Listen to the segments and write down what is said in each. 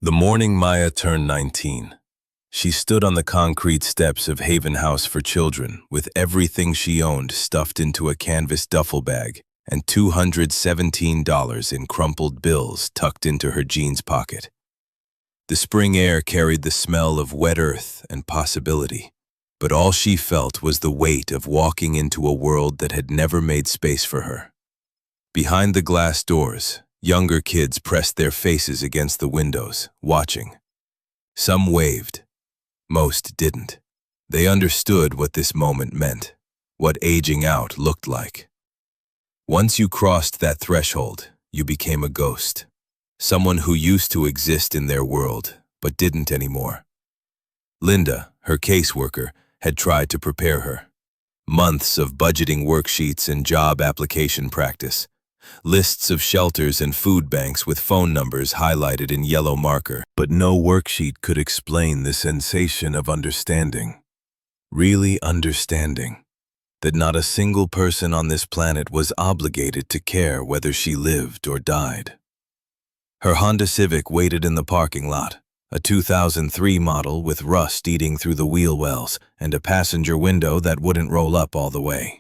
The morning Maya turned 19, she stood on the concrete steps of Haven House for Children with everything she owned stuffed into a canvas duffel bag and $217 in crumpled bills tucked into her jeans pocket. The spring air carried the smell of wet earth and possibility, but all she felt was the weight of walking into a world that had never made space for her. Behind the glass doors, younger kids pressed their faces against the windows, watching. Some waved. Most didn't. They understood what this moment meant, what aging out looked like. Once you crossed that threshold, you became a ghost. Someone who used to exist in their world, but didn't anymore. Linda, her caseworker, had tried to prepare her. Months of budgeting worksheets and job application practice. Lists of shelters and food banks with phone numbers highlighted in yellow marker, but no worksheet could explain the sensation of understanding. Really understanding that not a single person on this planet was obligated to care whether she lived or died. Her Honda Civic waited in the parking lot, a 2003 model with rust eating through the wheel wells and a passenger window that wouldn't roll up all the way.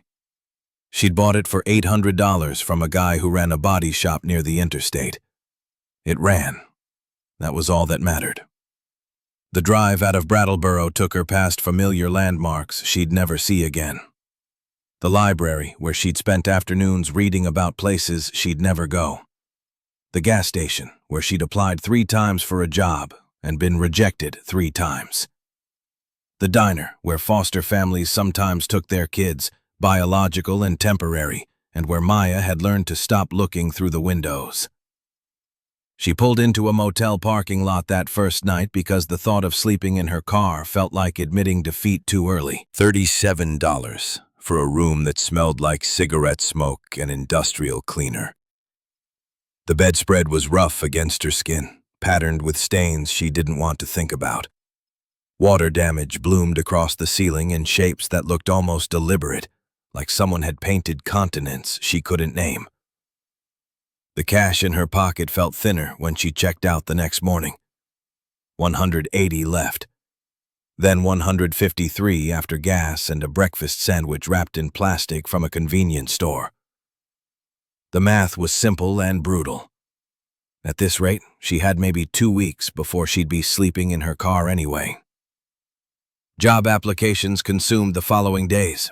She'd bought it for $800 from a guy who ran a body shop near the interstate. It ran. That was all that mattered. The drive out of Brattleboro took her past familiar landmarks she'd never see again. The library, where she'd spent afternoons reading about places she'd never go. The gas station, where she'd applied 3 times for a job and been rejected 3 times. The diner, where foster families sometimes took their kids, biological and temporary, and where Maya had learned to stop looking through the windows. She pulled into a motel parking lot that first night because the thought of sleeping in her car felt like admitting defeat too early. $37 for a room that smelled like cigarette smoke and industrial cleaner. The bedspread was rough against her skin, patterned with stains she didn't want to think about. Water damage bloomed across the ceiling in shapes that looked almost deliberate, like someone had painted continents she couldn't name. The cash in her pocket felt thinner when she checked out the next morning. 180 left. Then 153 after gas and a breakfast sandwich wrapped in plastic from a convenience store. The math was simple and brutal. At this rate, she had maybe 2 weeks before she'd be sleeping in her car anyway. Job applications consumed the following days.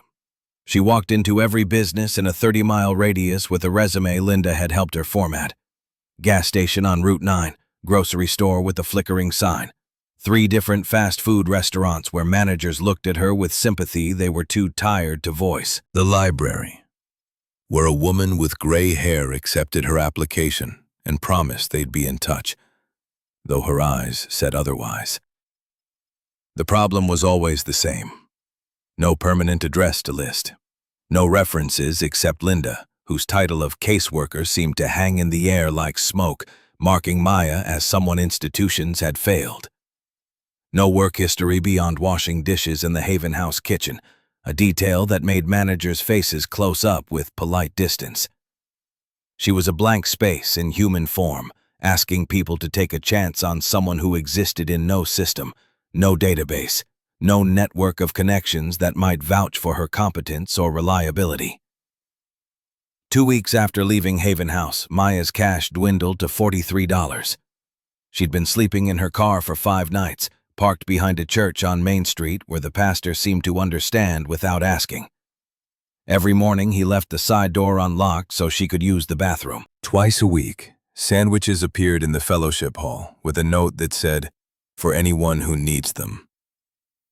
She walked into every business in a 30-mile radius with a resume Linda had helped her format. Gas station on Route 9, grocery store with a flickering sign. 3 different fast food restaurants where managers looked at her with sympathy they were too tired to voice. The library, where a woman with gray hair accepted her application and promised they'd be in touch, though her eyes said otherwise. The problem was always the same. No permanent address to list. No references except Linda, whose title of caseworker seemed to hang in the air like smoke, marking Maya as someone institutions had failed. No work history beyond washing dishes in the Haven House kitchen, a detail that made managers' faces close up with polite distance. She was a blank space in human form, asking people to take a chance on someone who existed in no system, no database, no network of connections that might vouch for her competence or reliability. 2 weeks after leaving Haven House, Maya's cash dwindled to $43. She'd been sleeping in her car for 5 nights, parked behind a church on Main Street where the pastor seemed to understand without asking. Every morning he left the side door unlocked so she could use the bathroom. Twice a week, sandwiches appeared in the fellowship hall with a note that said, "For anyone who needs them."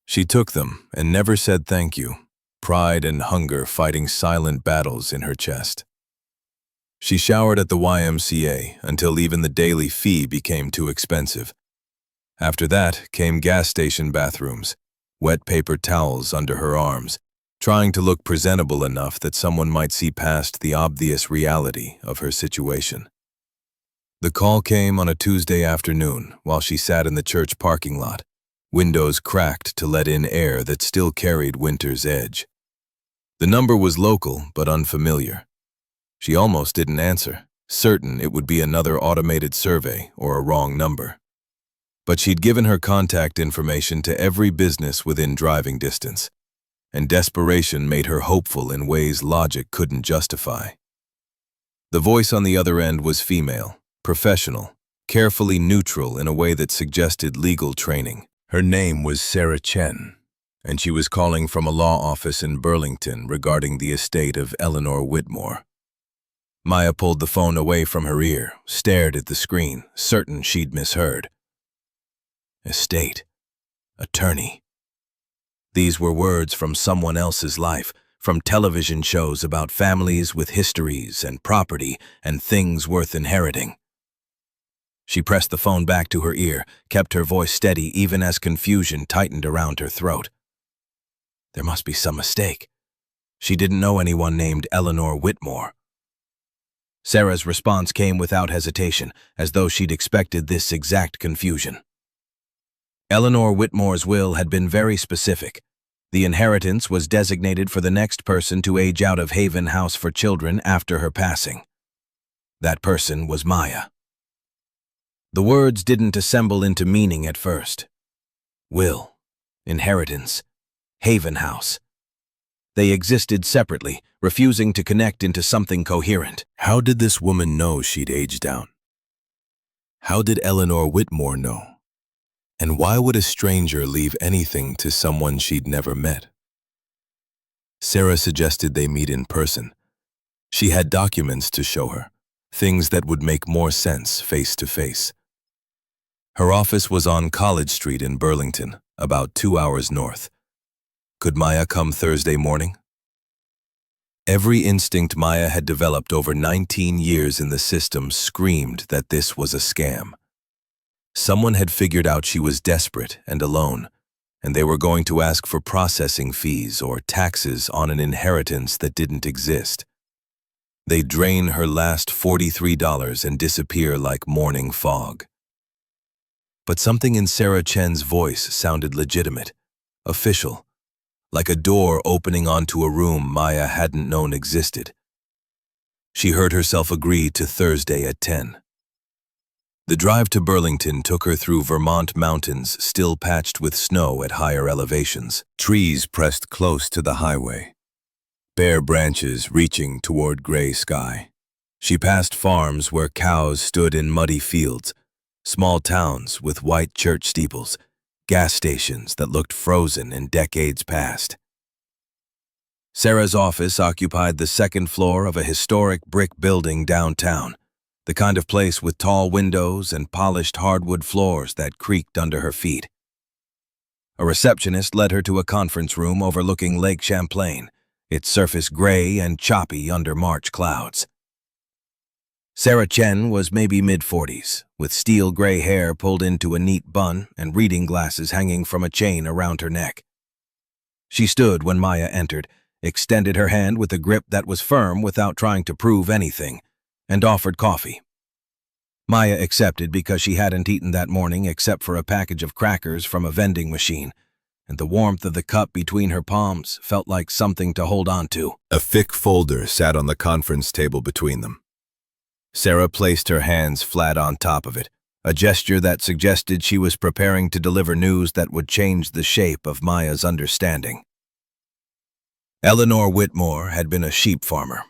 She took them and never said thank you, pride and hunger fighting silent battles in her chest. She showered at the YMCA until even the daily fee became too expensive. After that came gas station bathrooms, wet paper towels under her arms, trying to look presentable enough that someone might see past the obvious reality of her situation. The call came on a Tuesday afternoon while she sat in the church parking lot, windows cracked to let in air that still carried winter's edge. The number was local but unfamiliar. She almost didn't answer, certain it would be another automated survey or a wrong number. But she'd given her contact information to every business within driving distance, and desperation made her hopeful in ways logic couldn't justify. The voice on the other end was female, professional, carefully neutral in a way that suggested legal training. Her name was Sarah Chen, and she was calling from a law office in Burlington regarding the estate of Eleanor Whitmore. Maya pulled the phone away from her ear, stared at the screen, certain she'd misheard. Estate. Attorney. These were words from someone else's life, from television shows about families with histories and property and things worth inheriting. She pressed the phone back to her ear, kept her voice steady even as confusion tightened around her throat. There must be some mistake. She didn't know anyone named Eleanor Whitmore. Sarah's response came without hesitation, as though she'd expected this exact confusion. Eleanor Whitmore's will had been very specific. The inheritance was designated for the next person to age out of Haven House for Children after her passing. That person was Maya. The words didn't assemble into meaning at first. Will, inheritance, Haven House. They existed separately, refusing to connect into something coherent. How did this woman know she'd aged out? How did Eleanor Whitmore know? And why would a stranger leave anything to someone she'd never met? Sarah suggested they meet in person. She had documents to show her, things that would make more sense face to face. Her office was on College Street in Burlington, about 2 hours north. Could Maya come Thursday morning? Every instinct Maya had developed over 19 years in the system screamed that this was a scam. Someone had figured out she was desperate and alone, and they were going to ask for processing fees or taxes on an inheritance that didn't exist. They'd drain her last $43 and disappear like morning fog. But something in Sarah Chen's voice sounded legitimate, official, like a door opening onto a room Maya hadn't known existed. She heard herself agree to Thursday at 10. The drive to Burlington took her through Vermont mountains still patched with snow at higher elevations, trees pressed close to the highway, bare branches reaching toward gray sky. She passed farms where cows stood in muddy fields, small towns with white church steeples, gas stations that looked frozen in decades past. Sarah's office occupied the second floor of a historic brick building downtown, the kind of place with tall windows and polished hardwood floors that creaked under her feet. A receptionist led her to a conference room overlooking Lake Champlain, its surface gray and choppy under March clouds. Sarah Chen was maybe mid-40s, with steel gray hair pulled into a neat bun and reading glasses hanging from a chain around her neck. She stood when Maya entered, extended her hand with a grip that was firm without trying to prove anything, and offered coffee. Maya accepted because she hadn't eaten that morning except for a package of crackers from a vending machine, and the warmth of the cup between her palms felt like something to hold on to. A thick folder sat on the conference table between them. Sarah placed her hands flat on top of it, a gesture that suggested she was preparing to deliver news that would change the shape of Maya's understanding. Eleanor Whitmore had been a sheep farmer.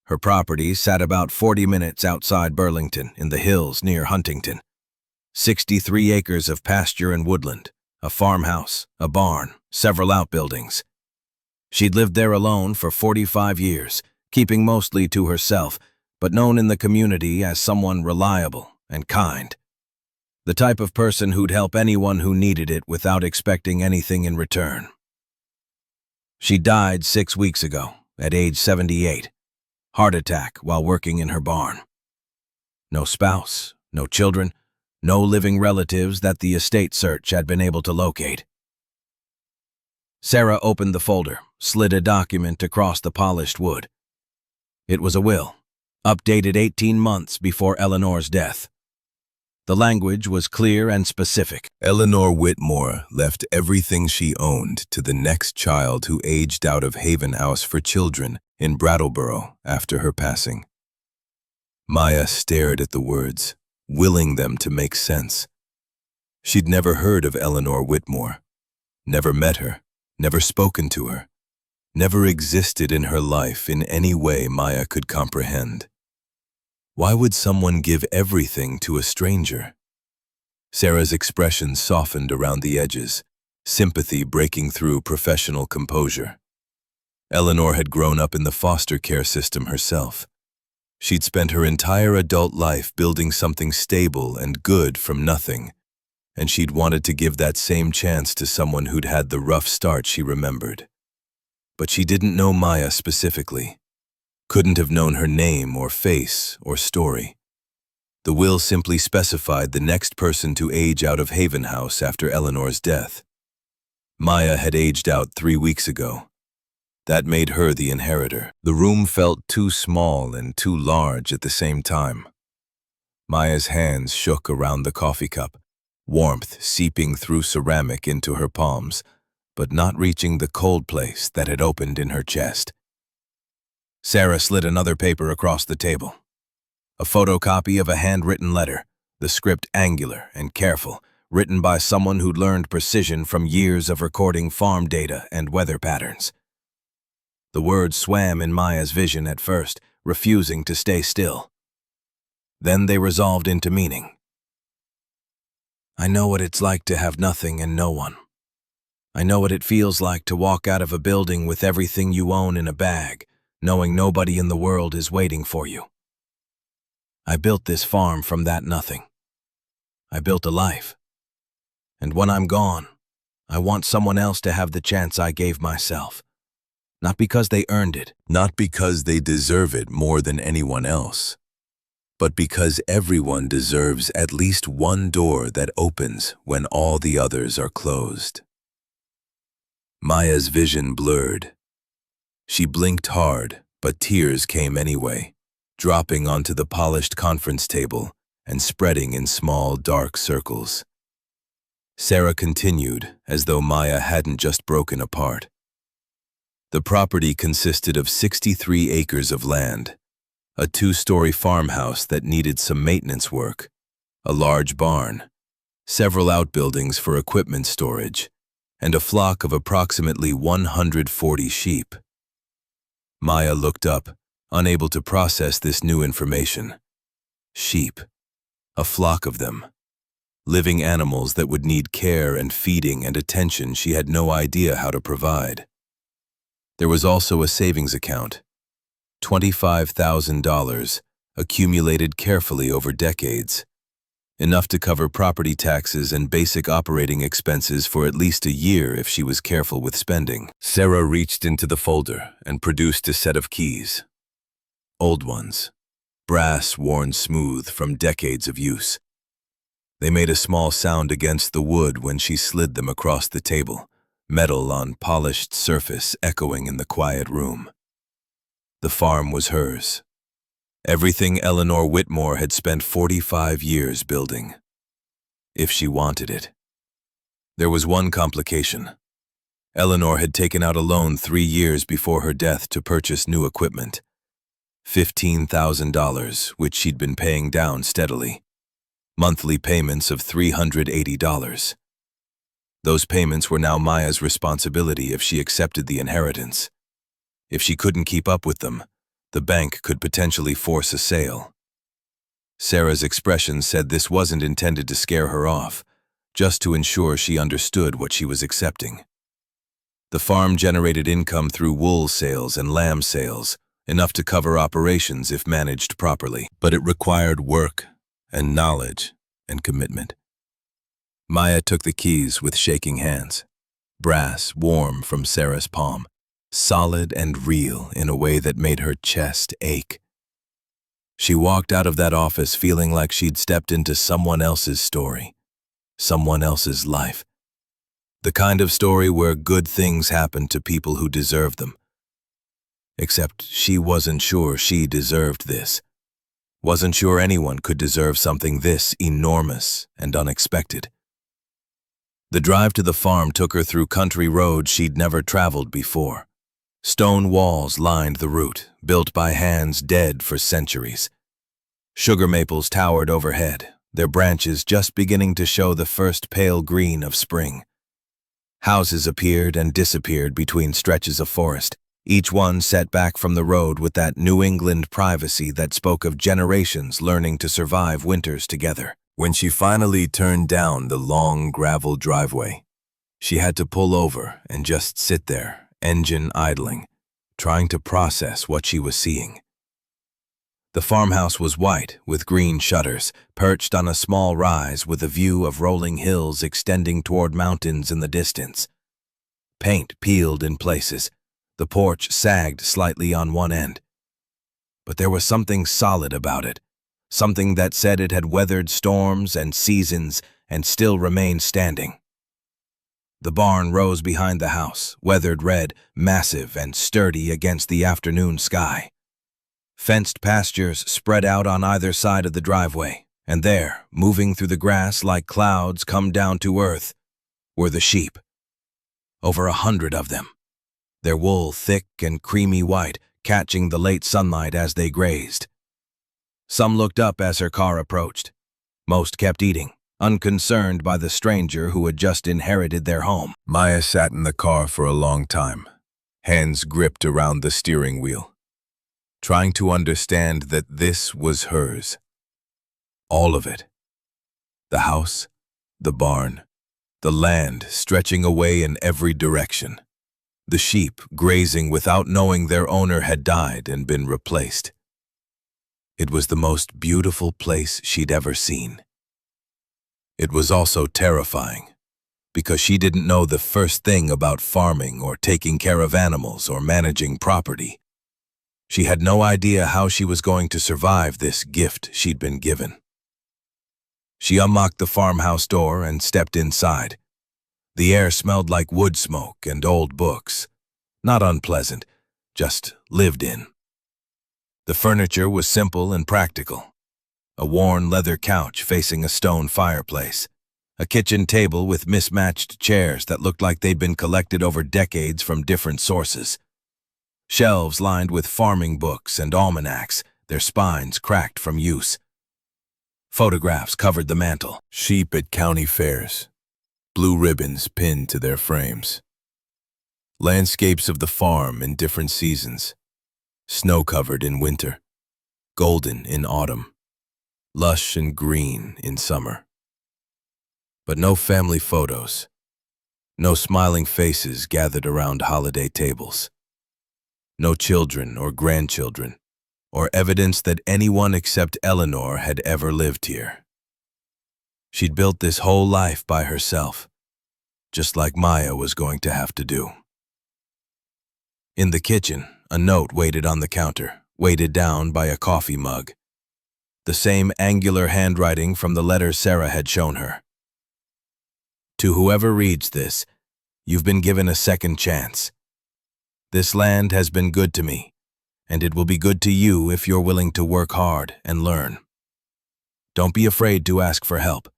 Her property sat about 40 minutes outside Burlington in the hills near Huntington. 63 acres of pasture and woodland, a farmhouse, a barn, several outbuildings. She'd lived there alone for 45 years, keeping mostly to herself, but known in the community as someone reliable and kind. The type of person who'd help anyone who needed it without expecting anything in return. She died 6 weeks ago, at age 78. Heart attack while working in her barn. No spouse, no children, no living relatives that the estate search had been able to locate. Sarah opened the folder, slid a document across the polished wood. It was a will, updated 18 months before Eleanor's death. The language was clear and specific. Eleanor Whitmore left everything she owned to the next child who aged out of Haven House for Children in Brattleboro after her passing. Maya stared at the words, willing them to make sense. She'd never heard of Eleanor Whitmore, never met her, never spoken to her, never existed in her life in any way Maya could comprehend. Why would someone give everything to a stranger? Sarah's expression softened around the edges, sympathy breaking through professional composure. Eleanor had grown up in the foster care system herself. She'd spent her entire adult life building something stable and good from nothing, and she'd wanted to give that same chance to someone who'd had the rough start she remembered. But she didn't know Maya specifically, couldn't have known her name or face or story. The will simply specified the next person to age out of Haven House after Eleanor's death. Maya had aged out 3 weeks ago. That made her the inheritor. The room felt too small and too large at the same time. Maya's hands shook around the coffee cup, warmth seeping through ceramic into her palms, but not reaching the cold place that had opened in her chest. Sarah slid another paper across the table. A photocopy of a handwritten letter, the script angular and careful, written by someone who'd learned precision from years of recording farm data and weather patterns. The words swam in Maya's vision at first, refusing to stay still. Then they resolved into meaning. I know what it's like to have nothing and no one. I know what it feels like to walk out of a building with everything you own in a bag, knowing nobody in the world is waiting for you. I built this farm from that nothing. I built a life. And when I'm gone, I want someone else to have the chance I gave myself. Not because they earned it, not because they deserve it more than anyone else, but because everyone deserves at least one door that opens when all the others are closed. Maya's vision blurred. She blinked hard, but tears came anyway, dropping onto the polished conference table and spreading in small, dark circles. Sarah continued, as though Maya hadn't just broken apart. The property consisted of 63 acres of land, a 2-story farmhouse that needed some maintenance work, a large barn, several outbuildings for equipment storage, and a flock of approximately 140 sheep. Maya looked up, unable to process this new information. Sheep, a flock of them, living animals that would need care and feeding and attention she had no idea how to provide. There was also a savings account, $25,000, accumulated carefully over decades, enough to cover property taxes and basic operating expenses for at least a year if she was careful with spending. Sarah reached into the folder and produced a set of keys. Old ones, brass worn smooth from decades of use. They made a small sound against the wood when she slid them across the table, metal on polished surface echoing in the quiet room. The farm was hers. Everything Eleanor Whitmore had spent 45 years building. If she wanted it. There was one complication. Eleanor had taken out a loan 3 years before her death to purchase new equipment. $15,000, which she'd been paying down steadily. Monthly payments of $380. Those payments were now Maya's responsibility if she accepted the inheritance. If she couldn't keep up with them, the bank could potentially force a sale. Sarah's expression said this wasn't intended to scare her off, just to ensure she understood what she was accepting. The farm generated income through wool sales and lamb sales, enough to cover operations if managed properly, but it required work and knowledge and commitment. Maya took the keys with shaking hands, brass warm from Sarah's palm, solid and real in a way that made her chest ache. She walked out of that office feeling like she'd stepped into someone else's story, someone else's life. The kind of story where good things happen to people who deserve them. Except she wasn't sure she deserved this. Wasn't sure anyone could deserve something this enormous and unexpected. The drive to the farm took her through country roads she'd never traveled before. Stone walls lined the route, built by hands dead for centuries. Sugar maples towered overhead, their branches just beginning to show the first pale green of spring. Houses appeared and disappeared between stretches of forest, each one set back from the road with that New England privacy that spoke of generations learning to survive winters together. When she finally turned down the long gravel driveway, she had to pull over and just sit there, engine idling, trying to process what she was seeing. The farmhouse was white, with green shutters, perched on a small rise with a view of rolling hills extending toward mountains in the distance. Paint peeled in places. The porch sagged slightly on one end. But there was something solid about it, something that said it had weathered storms and seasons and still remained standing. The barn rose behind the house, weathered red, massive and sturdy against the afternoon sky. Fenced pastures spread out on either side of the driveway, and there, moving through the grass like clouds come down to earth, were the sheep. Over 100 of them, their wool thick and creamy white, catching the late sunlight as they grazed. Some looked up as her car approached. Most kept eating, unconcerned by the stranger who had just inherited their home. Maya sat in the car for a long time, hands gripped around the steering wheel, trying to understand that this was hers. All of it. The house, the barn, the land stretching away in every direction. The sheep grazing without knowing their owner had died and been replaced. It was the most beautiful place she'd ever seen. It was also terrifying, because she didn't know the first thing about farming or taking care of animals or managing property. She had no idea how she was going to survive this gift she'd been given. She unlocked the farmhouse door and stepped inside. The air smelled like wood smoke and old books. Not unpleasant, just lived in. The furniture was simple and practical. A worn leather couch facing a stone fireplace. A kitchen table with mismatched chairs that looked like they'd been collected over decades from different sources. Shelves lined with farming books and almanacs, their spines cracked from use. Photographs covered the mantel. Sheep at county fairs. Blue ribbons pinned to their frames. Landscapes of the farm in different seasons. Snow-covered in winter. Golden in autumn. Lush and green in summer. But no family photos. No smiling faces gathered around holiday tables. No children or grandchildren, or evidence that anyone except Eleanor had ever lived here. She'd built this whole life by herself, just like Maya was going to have to do. In the kitchen, a note waited on the counter, weighted down by a coffee mug. The same angular handwriting from the letter Sarah had shown her. To whoever reads this, you've been given a second chance. This land has been good to me, and it will be good to you if you're willing to work hard and learn. Don't be afraid to ask for help.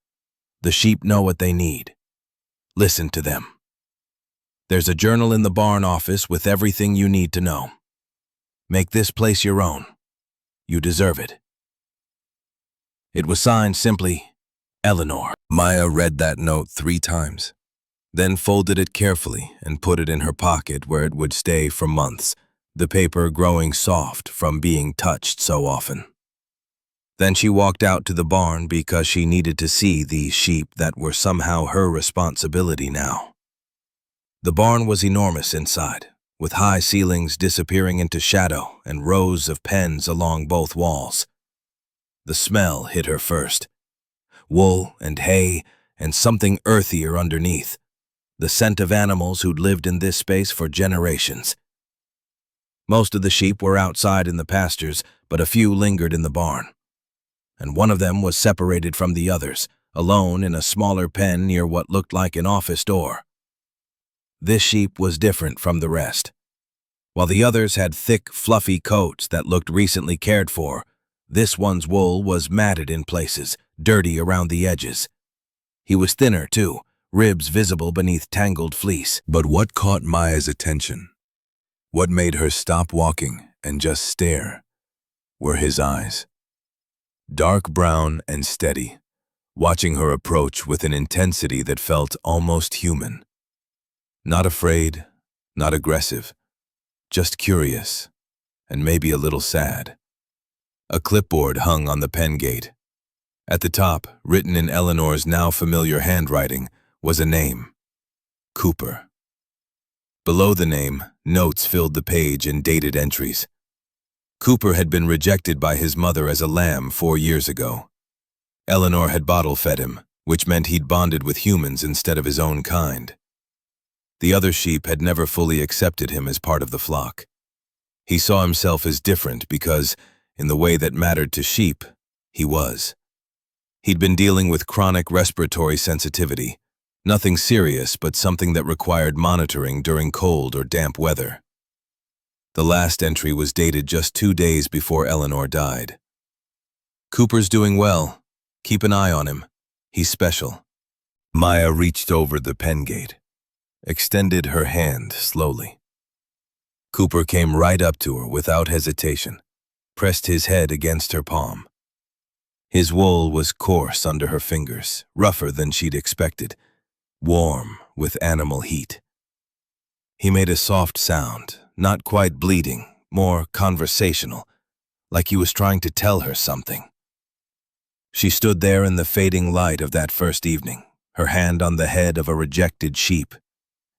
The sheep know what they need. Listen to them. There's a journal in the barn office with everything you need to know. Make this place your own. You deserve it. It was signed simply, Eleanor. Maya read that note 3 times. Then folded it carefully and put it in her pocket where it would stay for months, the paper growing soft from being touched so often. Then she walked out to the barn because she needed to see these sheep that were somehow her responsibility now. The barn was enormous inside, with high ceilings disappearing into shadow and rows of pens along both walls. The smell hit her first. Wool and hay and something earthier underneath. The scent of animals who'd lived in this space for generations. Most of the sheep were outside in the pastures, but a few lingered in the barn. And one of them was separated from the others, alone in a smaller pen near what looked like an office door. This sheep was different from the rest. While the others had thick, fluffy coats that looked recently cared for, this one's wool was matted in places, dirty around the edges. He was thinner, too, ribs visible beneath tangled fleece. But what caught Maya's attention, what made her stop walking and just stare, were his eyes. Dark brown and steady, watching her approach with an intensity that felt almost human. Not afraid, not aggressive, just curious, and maybe a little sad. A clipboard hung on the pen gate. At the top, written in Eleanor's now familiar handwriting, was a name: Cooper. Below the name, notes filled the page in dated entries. Cooper had been rejected by his mother as a lamb 4 years ago. Eleanor had bottle-fed him, which meant he'd bonded with humans instead of his own kind. The other sheep had never fully accepted him as part of the flock. He saw himself as different because, in the way that mattered to sheep, he was. He'd been dealing with chronic respiratory sensitivity, nothing serious but something that required monitoring during cold or damp weather. The last entry was dated just 2 days before Eleanor died. "Cooper's doing well. Keep an eye on him. He's special." Maya reached over the pen gate, extended her hand slowly. Cooper came right up to her without hesitation, pressed his head against her palm. His wool was coarse under her fingers, rougher than she'd expected, warm with animal heat. He made a soft sound, not quite bleating, more conversational, like he was trying to tell her something. She stood there in the fading light of that first evening, her hand on the head of a rejected sheep,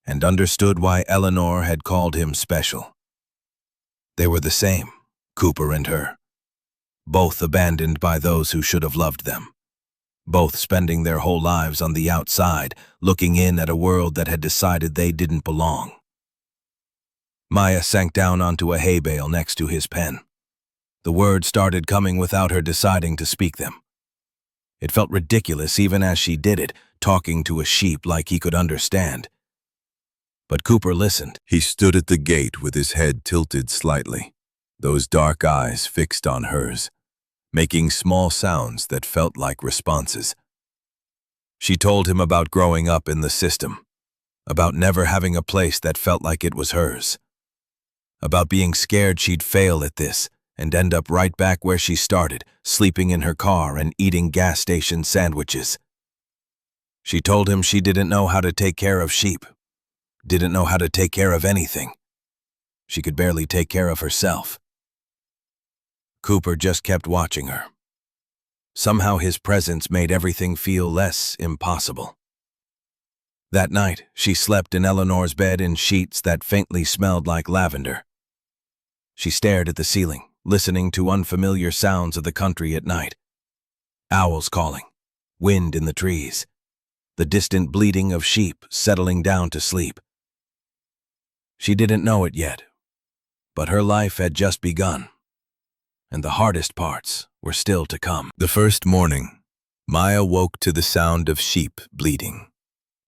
and understood why Eleanor had called him special. They were the same, Cooper and her. Both abandoned by those who should have loved them. Both spending their whole lives on the outside, looking in at a world that had decided they didn't belong. Maya sank down onto a hay bale next to his pen. The words started coming without her deciding to speak them. It felt ridiculous even as she did it, talking to a sheep like he could understand. But Cooper listened. He stood at the gate with his head tilted slightly, those dark eyes fixed on hers, making small sounds that felt like responses. She told him about growing up in the system, about never having a place that felt like it was hers, about being scared she'd fail at this and end up right back where she started, sleeping in her car and eating gas station sandwiches. She told him she didn't know how to take care of sheep, didn't know how to take care of anything. She could barely take care of herself. Cooper just kept watching her. Somehow his presence made everything feel less impossible. That night, she slept in Eleanor's bed in sheets that faintly smelled like lavender. She stared at the ceiling, listening to unfamiliar sounds of the country at night. Owls calling, wind in the trees, the distant bleating of sheep settling down to sleep. She didn't know it yet, but her life had just begun, and the hardest parts were still to come. The first morning, Maya woke to the sound of sheep bleating,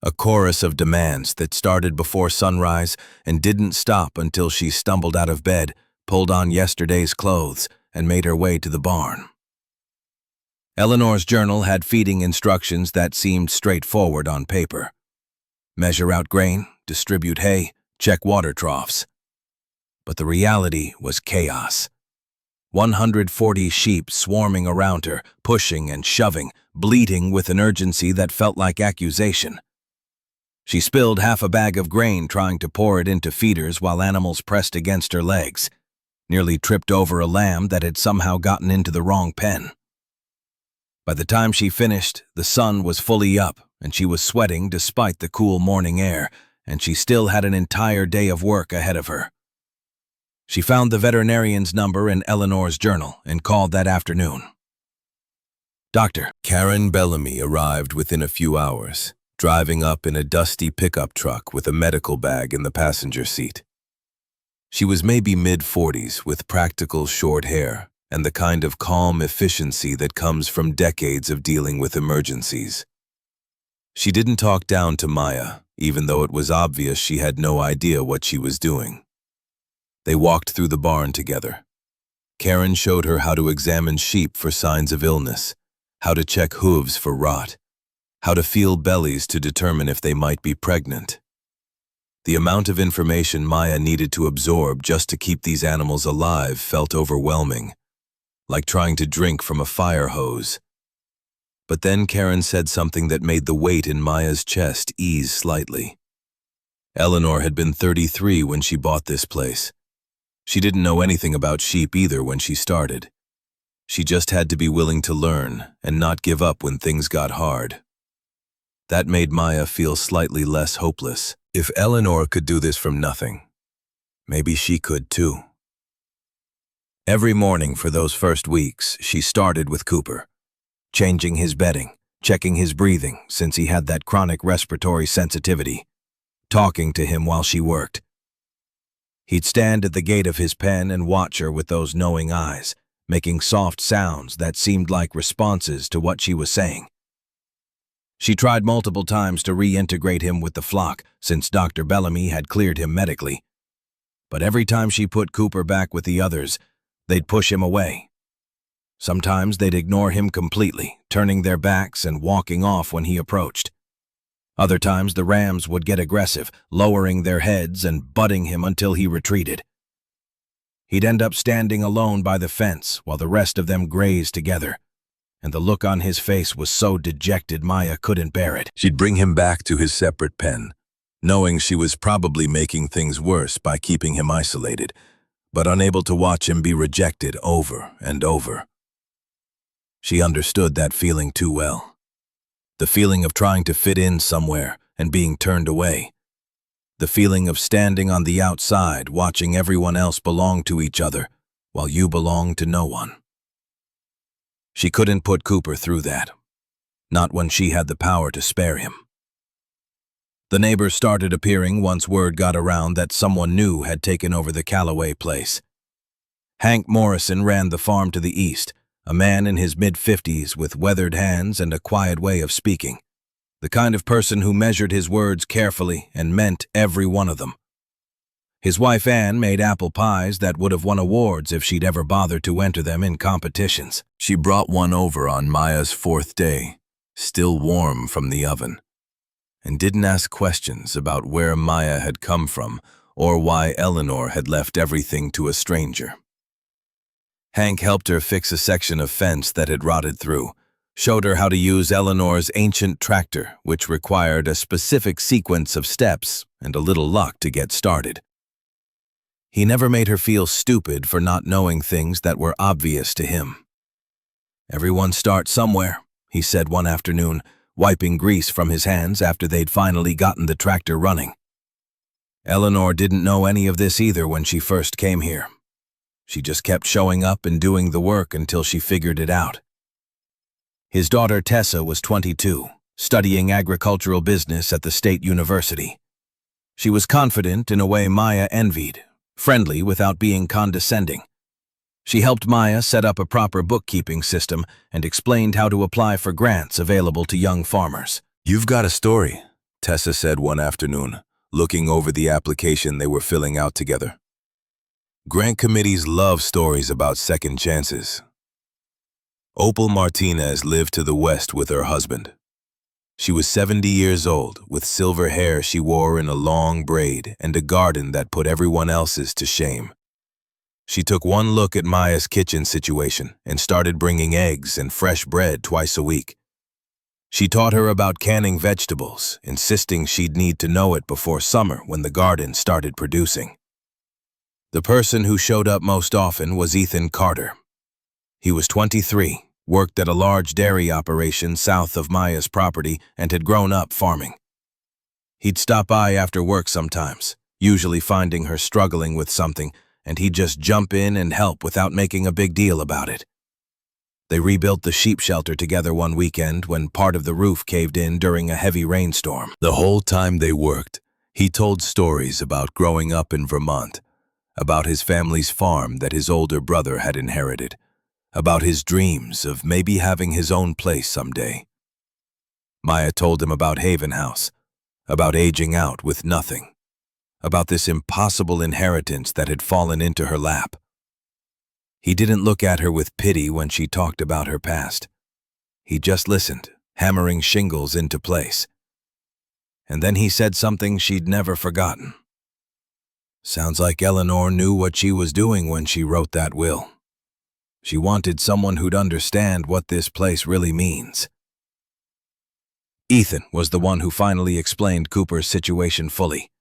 a chorus of demands that started before sunrise and didn't stop until she stumbled out of bed, pulled on yesterday's clothes, and made her way to the barn. Eleanor's journal had feeding instructions that seemed straightforward on paper. Measure out grain, distribute hay, check water troughs. But the reality was chaos. 140 sheep swarming around her, pushing and shoving, bleating with an urgency that felt like accusation. She spilled half a bag of grain trying to pour it into feeders while animals pressed against her legs, nearly tripped over a lamb that had somehow gotten into the wrong pen. By the time she finished, the sun was fully up, and she was sweating despite the cool morning air, and she still had an entire day of work ahead of her. She found the veterinarian's number in Eleanor's journal and called that afternoon. Dr. Karen Bellamy arrived within a few hours, driving up in a dusty pickup truck with a medical bag in the passenger seat. She was maybe mid-40s with practical short hair and the kind of calm efficiency that comes from decades of dealing with emergencies. She didn't talk down to Maya, even though it was obvious she had no idea what she was doing. They walked through the barn together. Karen showed her how to examine sheep for signs of illness, how to check hooves for rot, how to feel bellies to determine if they might be pregnant. The amount of information Maya needed to absorb just to keep these animals alive felt overwhelming, like trying to drink from a fire hose. But then Karen said something that made the weight in Maya's chest ease slightly. Eleanor had been 33 when she bought this place. She didn't know anything about sheep either when she started. She just had to be willing to learn and not give up when things got hard. That made Maya feel slightly less hopeless. If Eleanor could do this from nothing, maybe she could too. Every morning for those first weeks, she started with Cooper, changing his bedding, checking his breathing since he had that chronic respiratory sensitivity, talking to him while she worked. He'd stand at the gate of his pen and watch her with those knowing eyes, making soft sounds that seemed like responses to what she was saying. She tried multiple times to reintegrate him with the flock since Dr. Bellamy had cleared him medically. But every time she put Cooper back with the others, they'd push him away. Sometimes they'd ignore him completely, turning their backs and walking off when he approached. Other times the rams would get aggressive, lowering their heads and butting him until he retreated. He'd end up standing alone by the fence while the rest of them grazed together, and the look on his face was so dejected Maya couldn't bear it. She'd bring him back to his separate pen, knowing she was probably making things worse by keeping him isolated, but unable to watch him be rejected over and over. She understood that feeling too well. The feeling of trying to fit in somewhere and being turned away. The feeling of standing on the outside watching everyone else belong to each other while you belong to no one. She couldn't put Cooper through that, not when she had the power to spare him. The neighbors started appearing once word got around that someone new had taken over the Calloway place. Hank Morrison ran the farm to the east, a man in his mid-50s with weathered hands and a quiet way of speaking, the kind of person who measured his words carefully and meant every one of them. His wife Ann made apple pies that would have won awards if she'd ever bothered to enter them in competitions. She brought one over on Maya's 4th day, still warm from the oven, and didn't ask questions about where Maya had come from or why Eleanor had left everything to a stranger. Hank helped her fix a section of fence that had rotted through, showed her how to use Eleanor's ancient tractor, which required a specific sequence of steps and a little luck to get started. He never made her feel stupid for not knowing things that were obvious to him. "Everyone starts somewhere," he said one afternoon, wiping grease from his hands after they'd finally gotten the tractor running. Eleanor didn't know any of this either when she first came here. She just kept showing up and doing the work until she figured it out. His daughter Tessa was 22, studying agricultural business at the state university. She was confident in a way Maya envied, friendly without being condescending. She helped Maya set up a proper bookkeeping system and explained how to apply for grants available to young farmers. "You've got a story," Tessa said one afternoon, looking over the application they were filling out together. Grant committees love stories about second chances. Opal Martinez lived to the west with her husband. She was 70 years old, with silver hair she wore in a long braid and a garden that put everyone else's to shame. She took one look at Maya's kitchen situation and started bringing eggs and fresh bread twice a week. She taught her about canning vegetables, insisting she'd need to know it before summer when the garden started producing. The person who showed up most often was Ethan Carter. He was 23, worked at a large dairy operation south of Maya's property, and had grown up farming. He'd stop by after work sometimes, usually finding her struggling with something, and he'd just jump in and help without making a big deal about it. They rebuilt the sheep shelter together one weekend when part of the roof caved in during a heavy rainstorm. The whole time they worked, he told stories about growing up in Vermont, about his family's farm that his older brother had inherited, about his dreams of maybe having his own place someday. Maya told him about Haven House, about aging out with nothing, about this impossible inheritance that had fallen into her lap. He didn't look at her with pity when she talked about her past. He just listened, hammering shingles into place. And then he said something she'd never forgotten. "Sounds like Eleanor knew what she was doing when she wrote that will. She wanted someone who'd understand what this place really means." Ethan was the one who finally explained Cooper's situation fully.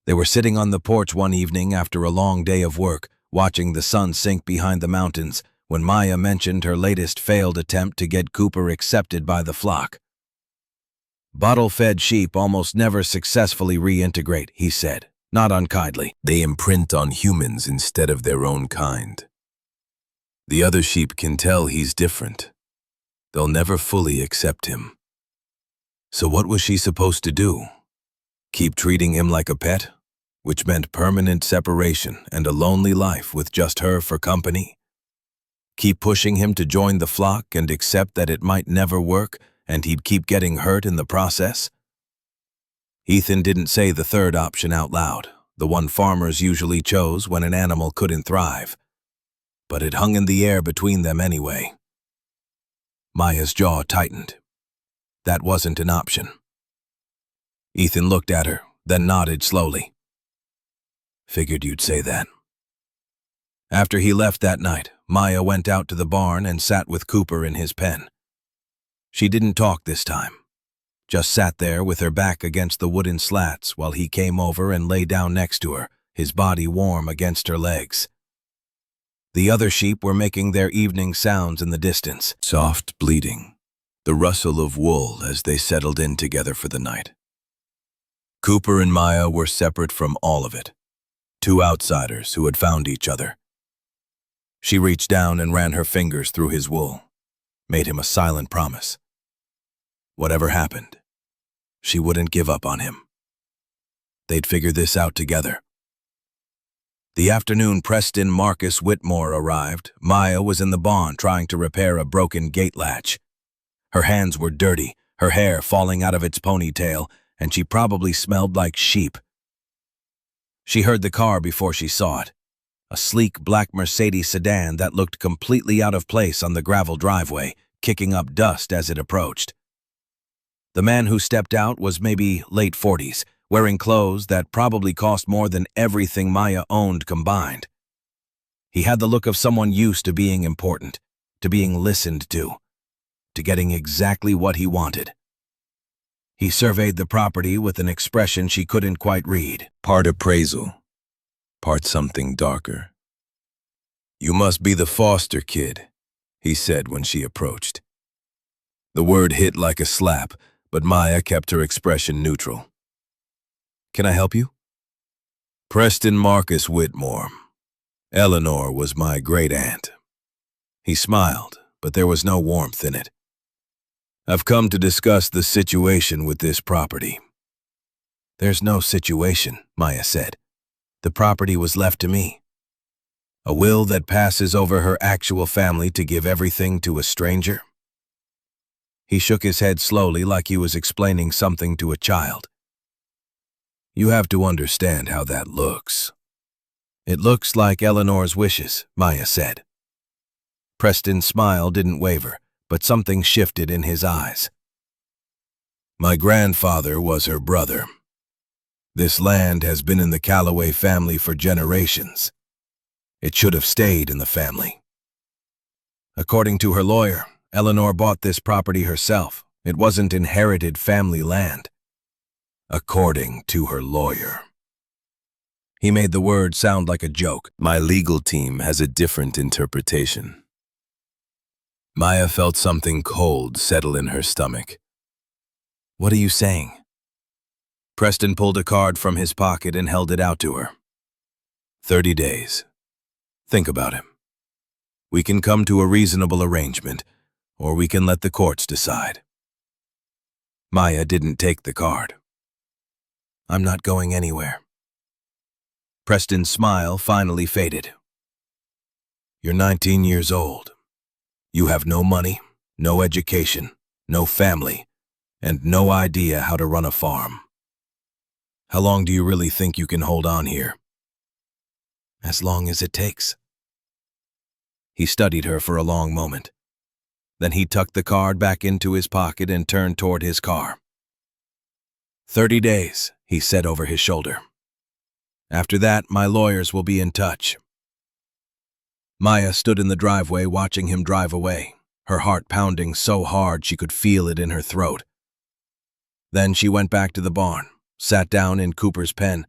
They were sitting on the porch one evening after a long day of work, watching the sun sink behind the mountains, when Maya mentioned her latest failed attempt to get Cooper accepted by the flock. "Bottle-fed sheep almost never successfully reintegrate," he said, not unkindly. "They imprint on humans instead of their own kind. The other sheep can tell he's different. They'll never fully accept him." So what was she supposed to do? Keep treating him like a pet? Which meant permanent separation and a lonely life with just her for company? Keep pushing him to join the flock and accept that it might never work and he'd keep getting hurt in the process? Ethan didn't say the third option out loud, the one farmers usually chose when an animal couldn't thrive. But it hung in the air between them anyway. Maya's jaw tightened. That wasn't an option. Ethan looked at her, then nodded slowly. "Figured you'd say that." After he left that night, Maya went out to the barn and sat with Cooper in his pen. She didn't talk this time, just sat there with her back against the wooden slats while he came over and lay down next to her, his body warm against her legs. The other sheep were making their evening sounds in the distance, soft bleating, the rustle of wool as they settled in together for the night. Cooper and Maya were separate from all of it, two outsiders who had found each other. She reached down and ran her fingers through his wool, made him a silent promise. Whatever happened, she wouldn't give up on him. They'd figure this out together. The afternoon Preston Marcus Whitmore arrived, Maya was in the barn trying to repair a broken gate latch. Her hands were dirty, her hair falling out of its ponytail, and she probably smelled like sheep. She heard the car before she saw it, a sleek black Mercedes sedan that looked completely out of place on the gravel driveway, kicking up dust as it approached. The man who stepped out was maybe late 40s, wearing clothes that probably cost more than everything Maya owned combined. He had the look of someone used to being important, to being listened to getting exactly what he wanted. He surveyed the property with an expression she couldn't quite read. Part appraisal, part something darker. "You must be the foster kid," he said when she approached. The word hit like a slap, but Maya kept her expression neutral. "Can I help you?" "Preston Marcus Whitmore. Eleanor was my great-aunt." He smiled, but there was no warmth in it. "I've come to discuss the situation with this property." "There's no situation," Maya said. "The property was left to me." "A will that passes over her actual family to give everything to a stranger?" He shook his head slowly like he was explaining something to a child. "You have to understand how that looks." "It looks like Eleanor's wishes," Maya said. Preston's smile didn't waver, but something shifted in his eyes. "My grandfather was her brother. This land has been in the Calloway family for generations. It should have stayed in the family." According to her lawyer, Eleanor bought this property herself. It wasn't inherited family land. According to her lawyer. He made the word sound like a joke. "My legal team has a different interpretation." Maya felt something cold settle in her stomach. "What are you saying?" Preston pulled a card from his pocket and held it out to her. 30 days. Think about it. We can come to a reasonable arrangement, or we can let the courts decide. Maya didn't take the card. "I'm not going anywhere." Preston's smile finally faded. "You're 19 years old. You have no money, no education, no family, and no idea how to run a farm. How long do you really think you can hold on here?" "As long as it takes." He studied her for a long moment. Then he tucked the card back into his pocket and turned toward his car. 30 days, he said over his shoulder. "After that, my lawyers will be in touch." Maya stood in the driveway watching him drive away, her heart pounding so hard she could feel it in her throat. Then she went back to the barn, sat down in Cooper's pen,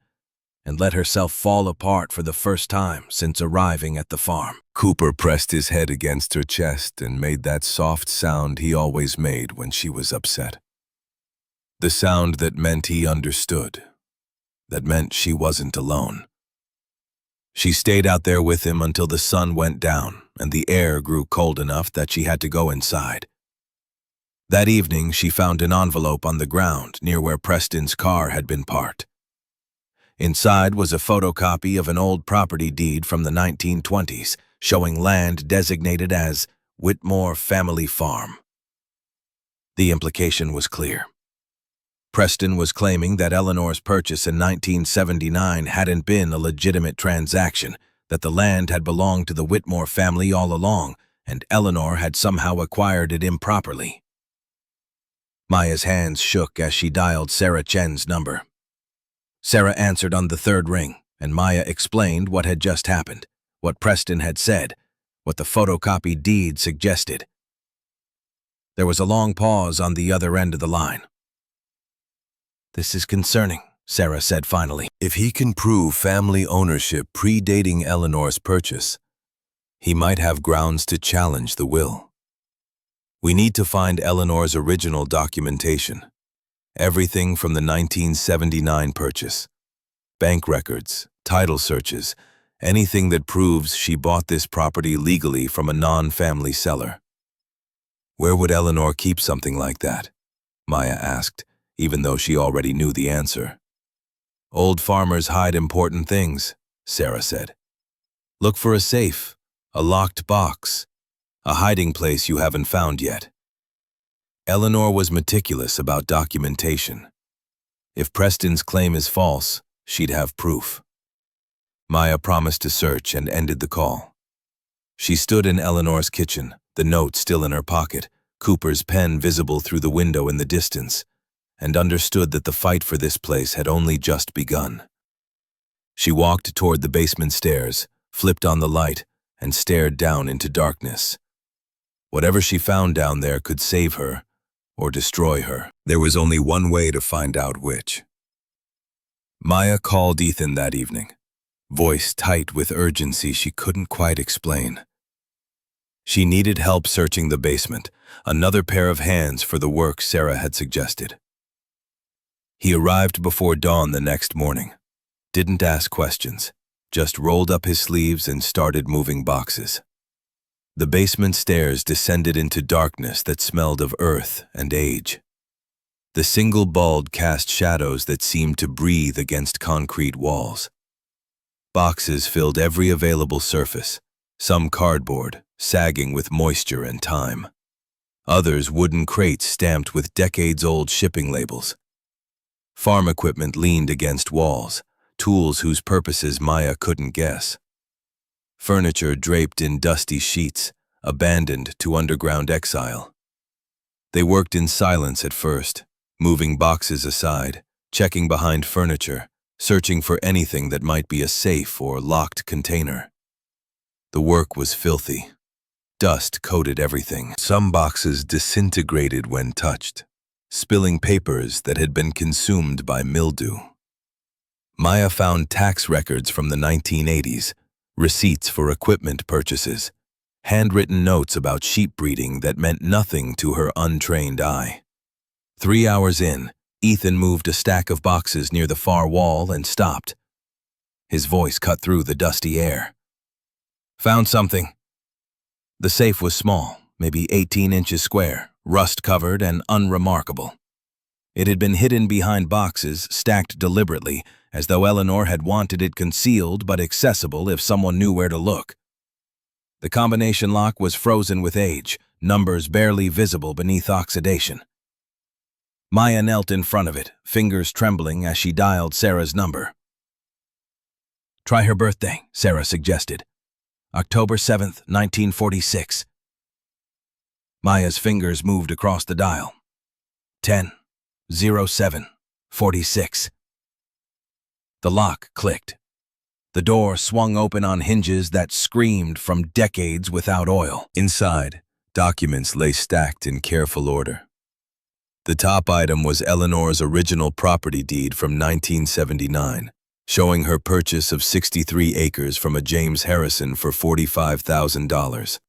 and let herself fall apart for the first time since arriving at the farm. Cooper pressed his head against her chest and made that soft sound he always made when she was upset. The sound that meant he understood, that meant she wasn't alone. She stayed out there with him until the sun went down and the air grew cold enough that she had to go inside. That evening, she found an envelope on the ground near where Preston's car had been parked. Inside was a photocopy of an old property deed from the 1920s, showing land designated as Whitmore Family Farm. The implication was clear. Preston was claiming that Eleanor's purchase in 1979 hadn't been a legitimate transaction, that the land had belonged to the Whitmore family all along, and Eleanor had somehow acquired it improperly. Maya's hands shook as she dialed Sarah Chen's number. Sarah answered on the third ring, and Maya explained what had just happened, what Preston had said, what the photocopied deed suggested. There was a long pause on the other end of the line. "This is concerning," Sarah said finally. If he can prove family ownership predating Eleanor's purchase, he might have grounds to challenge the will. We need to find Eleanor's original documentation. Everything from the 1979 purchase. Bank records, title searches, anything that proves she bought this property legally from a non-family seller. Where would Eleanor keep something like that? Maya asked, even though she already knew the answer. Old farmers hide important things, Sarah said. Look for a safe, a locked box, a hiding place you haven't found yet. Eleanor was meticulous about documentation. If Preston's claim is false, she'd have proof. Maya promised to search and ended the call. She stood in Eleanor's kitchen, the note still in her pocket, Cooper's pen visible through the window in the distance, and understood that the fight for this place had only just begun. She walked toward the basement stairs, flipped on the light, and stared down into darkness. Whatever she found down there could save her or destroy her. There was only one way to find out which. Maya called Ethan that evening, voice tight with urgency she couldn't quite explain. She needed help searching the basement, another pair of hands for the work Sarah had suggested. He arrived before dawn the next morning, didn't ask questions, just rolled up his sleeves and started moving boxes. The basement stairs descended into darkness that smelled of earth and age. The single bulb cast shadows that seemed to breathe against concrete walls. Boxes filled every available surface, some cardboard, sagging with moisture and time. Others wooden crates stamped with decades-old shipping labels. Farm equipment leaned against walls, tools whose purposes Maya couldn't guess. Furniture draped in dusty sheets, abandoned to underground exile. They worked in silence at first, moving boxes aside, checking behind furniture, searching for anything that might be a safe or locked container. The work was filthy. Dust coated everything. Some boxes disintegrated when touched, spilling papers that had been consumed by mildew. Maya found tax records from the 1980s, receipts for equipment purchases, handwritten notes about sheep breeding that meant nothing to her untrained eye. 3 hours in, Ethan moved a stack of boxes near the far wall and stopped. His voice cut through the dusty air. Found something. The safe was small, maybe 18 inches square, rust-covered and unremarkable. It had been hidden behind boxes stacked deliberately, as though Eleanor had wanted it concealed but accessible if someone knew where to look. The combination lock was frozen with age, numbers barely visible beneath oxidation. Maya knelt in front of it, fingers trembling as she dialed Sarah's number. "Try her birthday," Sarah suggested. October 7th, 1946. Maya's fingers moved across the dial. 10:07:46. The lock clicked. The door swung open on hinges that screamed from decades without oil. Inside, documents lay stacked in careful order. The top item was Eleanor's original property deed from 1979, showing her purchase of 63 acres from a James Harrison for $45,000.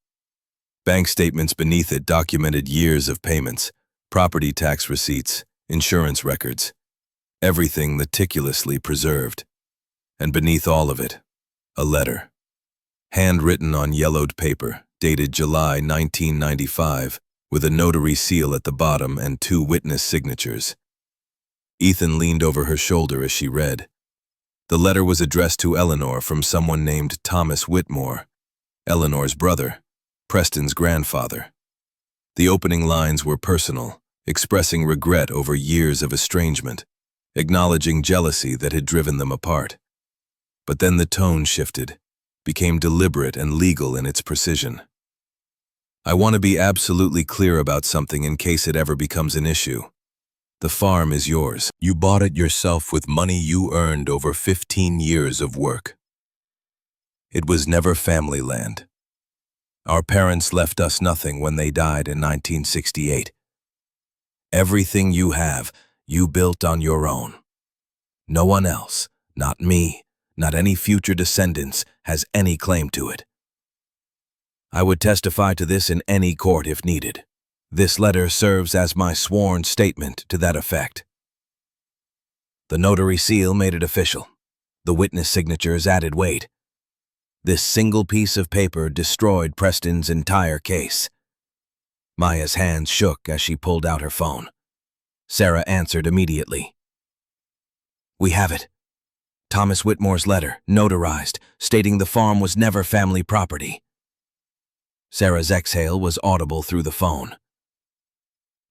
Bank statements beneath it documented years of payments, property tax receipts, insurance records, everything meticulously preserved. And beneath all of it, a letter, handwritten on yellowed paper, dated July 1995, with a notary seal at the bottom and 2 witness signatures. Ethan leaned over her shoulder as she read. The letter was addressed to Eleanor from someone named Thomas Whitmore, Eleanor's brother, Preston's grandfather. The opening lines were personal, expressing regret over years of estrangement, acknowledging jealousy that had driven them apart. But then the tone shifted, became deliberate and legal in its precision. I want to be absolutely clear about something in case it ever becomes an issue. The farm is yours. You bought it yourself with money you earned over 15 years of work. It was never family land. Our parents left us nothing when they died in 1968. Everything you have, you built on your own. No one else, not me, not any future descendants, has any claim to it. I would testify to this in any court if needed. This letter serves as my sworn statement to that effect. The notary seal made it official. The witness signatures added weight. This single piece of paper destroyed Preston's entire case. Maya's hands shook as she pulled out her phone. Sarah answered immediately. We have it. Thomas Whitmore's letter, notarized, stating the farm was never family property. Sarah's exhale was audible through the phone.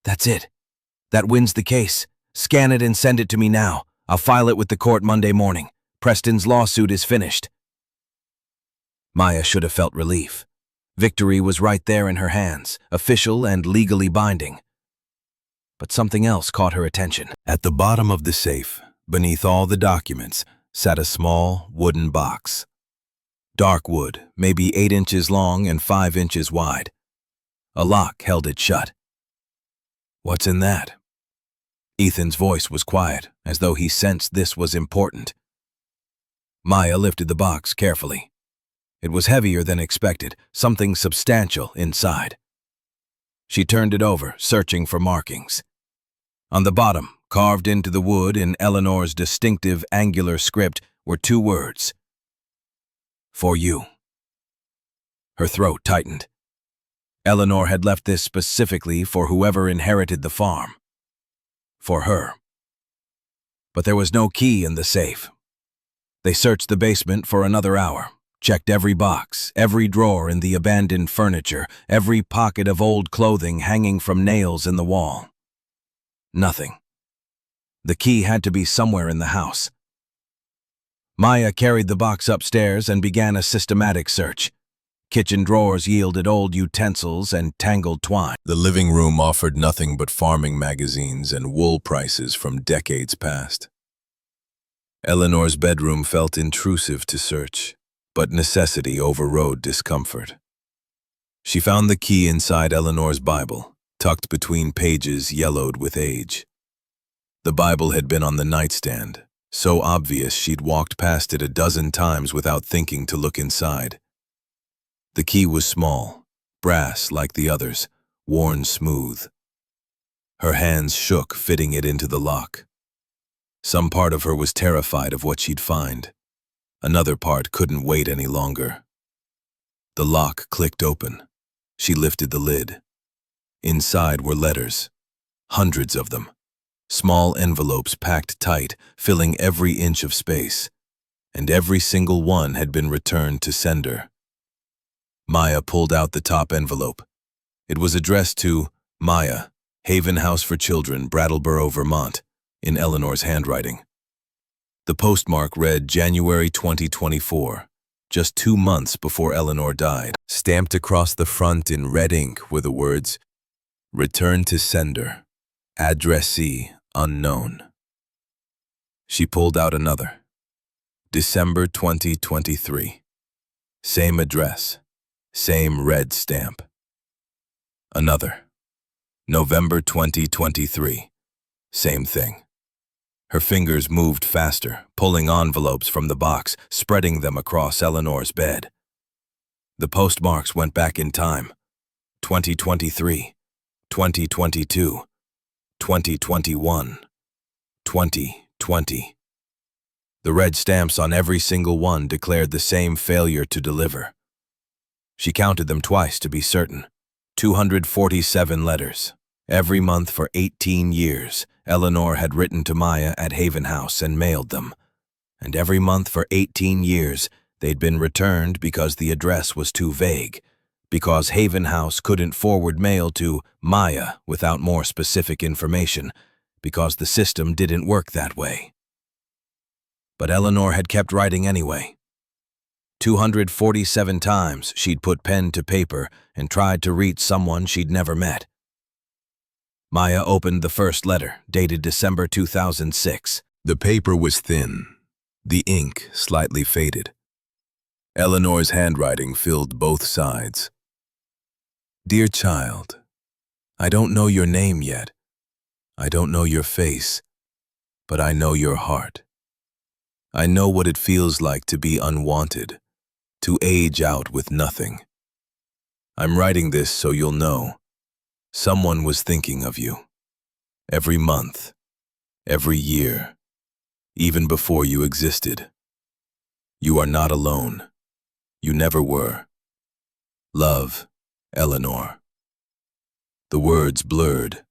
That's it. That wins the case. Scan it and send it to me now. I'll file it with the court Monday morning. Preston's lawsuit is finished. Maya should have felt relief. Victory was right there in her hands, official and legally binding. But something else caught her attention. At the bottom of the safe, beneath all the documents, sat a small wooden box. Dark wood, maybe 8 inches long and 5 inches wide. A lock held it shut. What's in that? Ethan's voice was quiet, as though he sensed this was important. Maya lifted the box carefully. It was heavier than expected, something substantial inside. She turned it over, searching for markings. On the bottom, carved into the wood in Eleanor's distinctive angular script, were 2 words. For you. Her throat tightened. Eleanor had left this specifically for whoever inherited the farm. For her. But there was no key in the safe. They searched the basement for another hour, checked every box, every drawer in the abandoned furniture, every pocket of old clothing hanging from nails in the wall. Nothing. The key had to be somewhere in the house. Maya carried the box upstairs and began a systematic search. Kitchen drawers yielded old utensils and tangled twine. The living room offered nothing but farming magazines and wool prices from decades past. Eleanor's bedroom felt intrusive to search, but necessity overrode discomfort. She found the key inside Eleanor's Bible, tucked between pages yellowed with age. The Bible had been on the nightstand, so obvious she'd walked past it a dozen times without thinking to look inside. The key was small, brass like the others, worn smooth. Her hands shook fitting it into the lock. Some part of her was terrified of what she'd find. Another part couldn't wait any longer. The lock clicked open. She lifted the lid. Inside were letters, hundreds of them. Small envelopes packed tight, filling every inch of space, and every single one had been returned to sender. Maya pulled out the top envelope. It was addressed to Maya, Haven House for Children, Brattleboro, Vermont, in Eleanor's handwriting. The postmark read January 2024, just 2 months before Eleanor died. Stamped across the front in red ink were the words, Return to sender, addressee unknown. She pulled out another. December 2023. Same address, same red stamp. Another. November 2023. Same thing. Her fingers moved faster, pulling envelopes from the box, spreading them across Eleanor's bed. The postmarks went back in time. 2023, 2022, 2021, 2020. The red stamps on every single one declared the same failure to deliver. She counted them twice to be certain. 247 letters. Every month for 18 years, Eleanor had written to Maya at Haven House and mailed them. And every month for 18 years, they'd been returned because the address was too vague, because Haven House couldn't forward mail to Maya without more specific information, because the system didn't work that way. But Eleanor had kept writing anyway. 247 times she'd put pen to paper and tried to reach someone she'd never met. Maya opened the first letter, dated December 2006. The paper was thin, the ink slightly faded. Eleanor's handwriting filled both sides. Dear child, I don't know your name yet. I don't know your face, but I know your heart. I know what it feels like to be unwanted, to age out with nothing. I'm writing this so you'll know. Someone was thinking of you. Every month, every year, even before you existed. You are not alone. You never were. Love, Eleanor. The words blurred.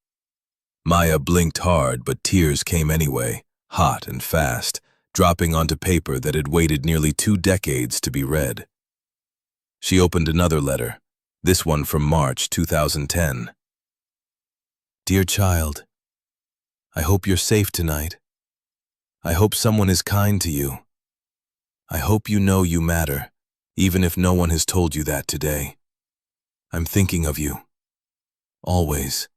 Maya blinked hard, but tears came anyway, hot and fast, dropping onto paper that had waited nearly 2 decades to be read. She opened another letter, this one from March 2010. Dear child, I hope you're safe tonight. I hope someone is kind to you. I hope you know you matter, even if no one has told you that today. I'm thinking of you. Always.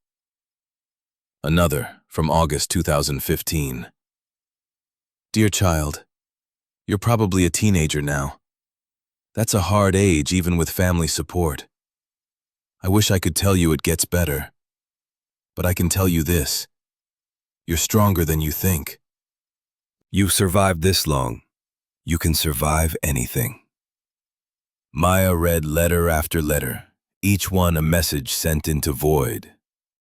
Another from August 2015. Dear child, you're probably a teenager now. That's a hard age even with family support. I wish I could tell you it gets better. But I can tell you this. You're stronger than you think. You've survived this long. You can survive anything. Maya read letter after letter, each one a message sent into void,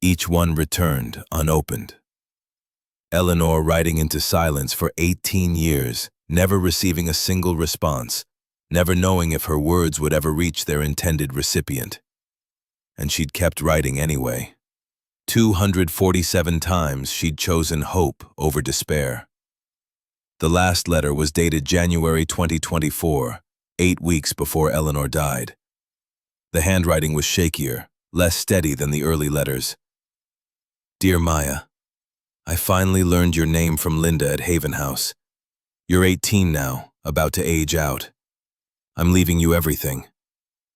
each one returned unopened. Eleanor writing into silence for 18 years, never receiving a single response, never knowing if her words would ever reach their intended recipient. And she'd kept writing anyway. 247 times she'd chosen hope over despair. The last letter was dated January 2024, 8 weeks before Eleanor died. The handwriting was shakier, less steady than the early letters. Dear Maya, I finally learned your name from Linda at Haven House. You're 18 now, about to age out. I'm leaving you everything.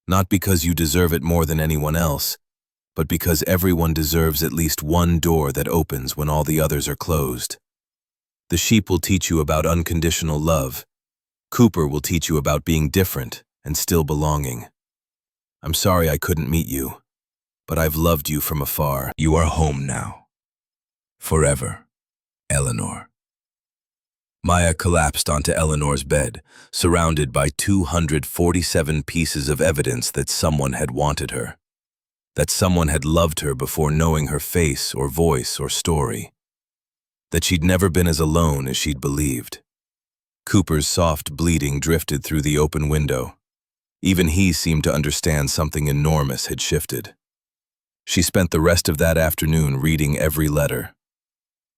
Not because you deserve it more than anyone else, but because everyone deserves at least one door that opens when all the others are closed. The sheep will teach you about unconditional love. Cooper will teach you about being different and still belonging. I'm sorry I couldn't meet you, but I've loved you from afar. You are home now. Forever, Eleanor. Maya collapsed onto Eleanor's bed, surrounded by 247 pieces of evidence that someone had wanted her, that someone had loved her before knowing her face or voice or story, that she'd never been as alone as she'd believed. Cooper's soft bleating drifted through the open window. Even he seemed to understand something enormous had shifted. She spent the rest of that afternoon reading every letter.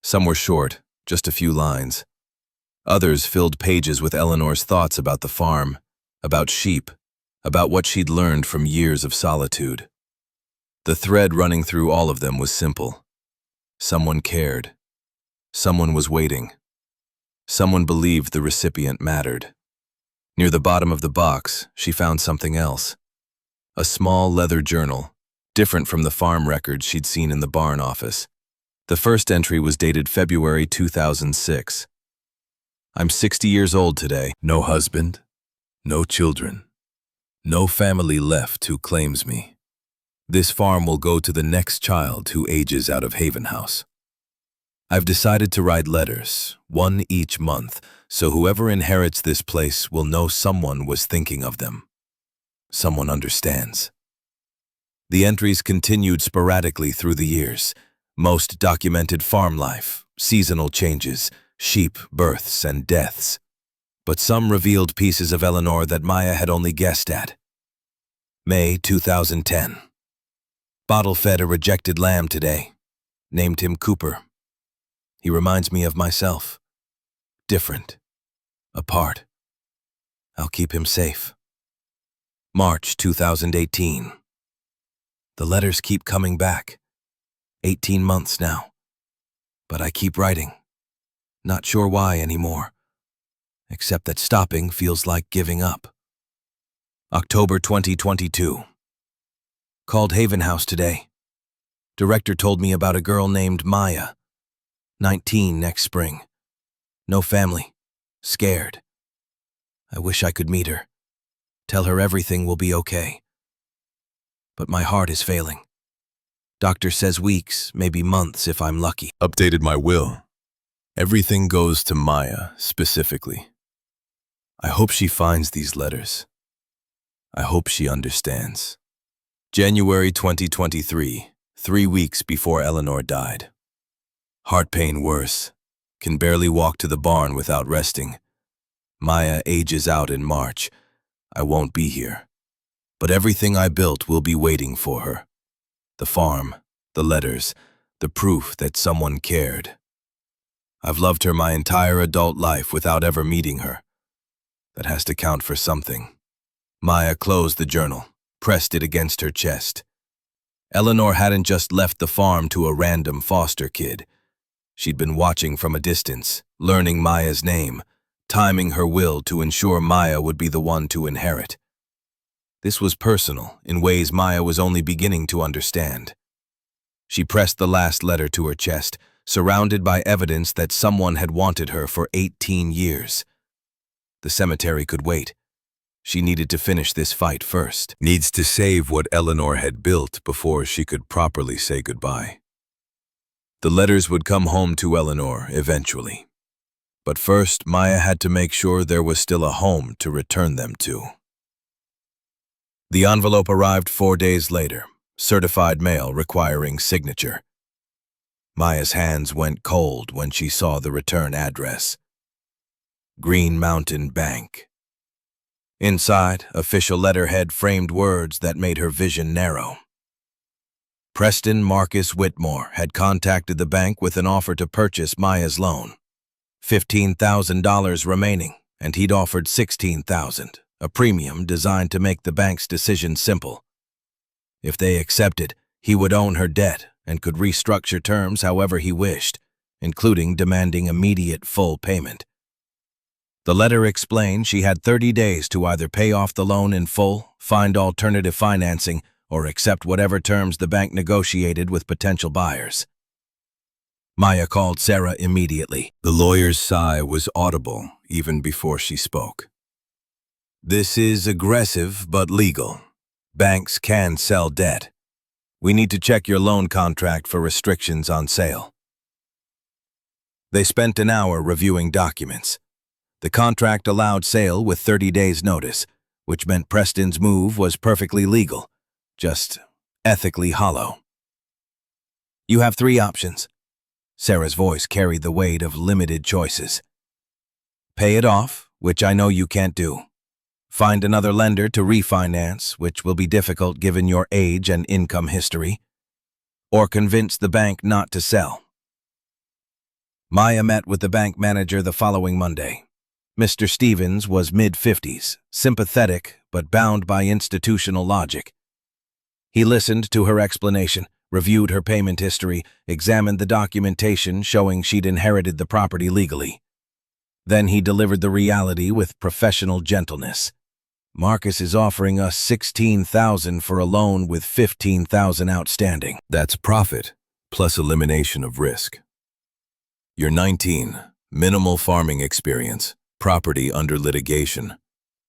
Some were short, just a few lines. Others filled pages with Eleanor's thoughts about the farm, about sheep, about what she'd learned from years of solitude. The thread running through all of them was simple. Someone cared. Someone was waiting. Someone believed the recipient mattered. Near the bottom of the box, she found something else. A small leather journal, different from the farm records she'd seen in the barn office. The first entry was dated February 2006. I'm 60 years old today. No husband, no children, no family left who claims me. This farm will go to the next child who ages out of Haven House. I've decided to write letters, one each month, so whoever inherits this place will know someone was thinking of them. Someone understands. The entries continued sporadically through the years. Most documented farm life, seasonal changes, sheep births and deaths. But some revealed pieces of Eleanor that Maya had only guessed at. May 2010. Bottle-fed a rejected lamb today. Named him Cooper. He reminds me of myself. Different. Apart. I'll keep him safe. March 2018. The letters keep coming back. 18 months now. But I keep writing. Not sure why anymore. Except that stopping feels like giving up. October 2022. Called Haven House today. Director told me about a girl named Maya. 19 next spring. No family. Scared. I wish I could meet her. Tell her everything will be okay. But my heart is failing. Doctor says weeks, maybe months if I'm lucky. Updated my will. Everything goes to Maya, specifically. I hope she finds these letters. I hope she understands. January 2023, 3 weeks before Eleanor died. Heart pain worse. Can barely walk to the barn without resting. Maya ages out in March. I won't be here. But everything I built will be waiting for her. The farm, the letters, the proof that someone cared. I've loved her my entire adult life without ever meeting her. That has to count for something. Maya closed the journal, pressed it against her chest. Eleanor hadn't just left the farm to a random foster kid. She'd been watching from a distance, learning Maya's name, timing her will to ensure Maya would be the one to inherit. This was personal, in ways Maya was only beginning to understand. She pressed the last letter to her chest, surrounded by evidence that someone had wanted her for 18 years. The cemetery could wait. She needed to finish this fight first. Needs to save what Eleanor had built before she could properly say goodbye. The letters would come home to Eleanor eventually. But first, Maya had to make sure there was still a home to return them to. The envelope arrived 4 days later, certified mail requiring signature. Maya's hands went cold when she saw the return address. Green Mountain Bank. Inside, official letterhead framed words that made her vision narrow. Preston Marcus Whitmore had contacted the bank with an offer to purchase Maya's loan. $15,000 remaining, and he'd offered $16,000, a premium designed to make the bank's decision simple. If they accepted, he would own her debt and could restructure terms however he wished, including demanding immediate full payment. The letter explained she had 30 days to either pay off the loan in full, find alternative financing, or accept whatever terms the bank negotiated with potential buyers. Maya called Sarah immediately. The lawyer's sigh was audible even before she spoke. This is aggressive but legal. Banks can sell debt. We need to check your loan contract for restrictions on sale. They spent an hour reviewing documents. The contract allowed sale with 30 days' notice, which meant Preston's move was perfectly legal, just ethically hollow. You have 3 options. Sarah's voice carried the weight of limited choices. Pay it off, which I know you can't do. Find another lender to refinance, which will be difficult given your age and income history. Or convince the bank not to sell. Maya met with the bank manager the following Monday. Mr. Stevens was mid-50s, sympathetic but bound by institutional logic. He listened to her explanation, reviewed her payment history, examined the documentation showing she'd inherited the property legally. Then he delivered the reality with professional gentleness. Marcus is offering us $16,000 for a loan with $15,000 outstanding. That's profit, plus elimination of risk. You're 19, minimal farming experience, property under litigation.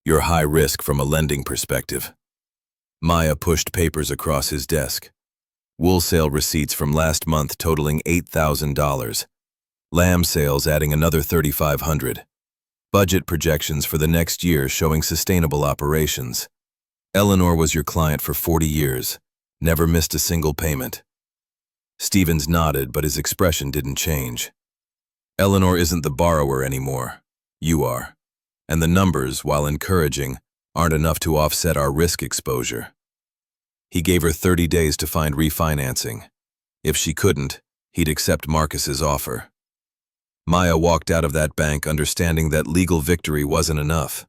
You're high risk from a lending perspective. Maya pushed papers across his desk. Wool sale receipts from last month totaling $8,000. Lamb sales adding another $3,500. Budget projections for the next year showing sustainable operations. Eleanor was your client for 40 years. Never missed a single payment. Stevens nodded, but his expression didn't change. Eleanor isn't the borrower anymore. You are. And the numbers, while encouraging, aren't enough to offset our risk exposure. He gave her 30 days to find refinancing. If she couldn't, he'd accept Marcus's offer. Maya walked out of that bank understanding that legal victory wasn't enough.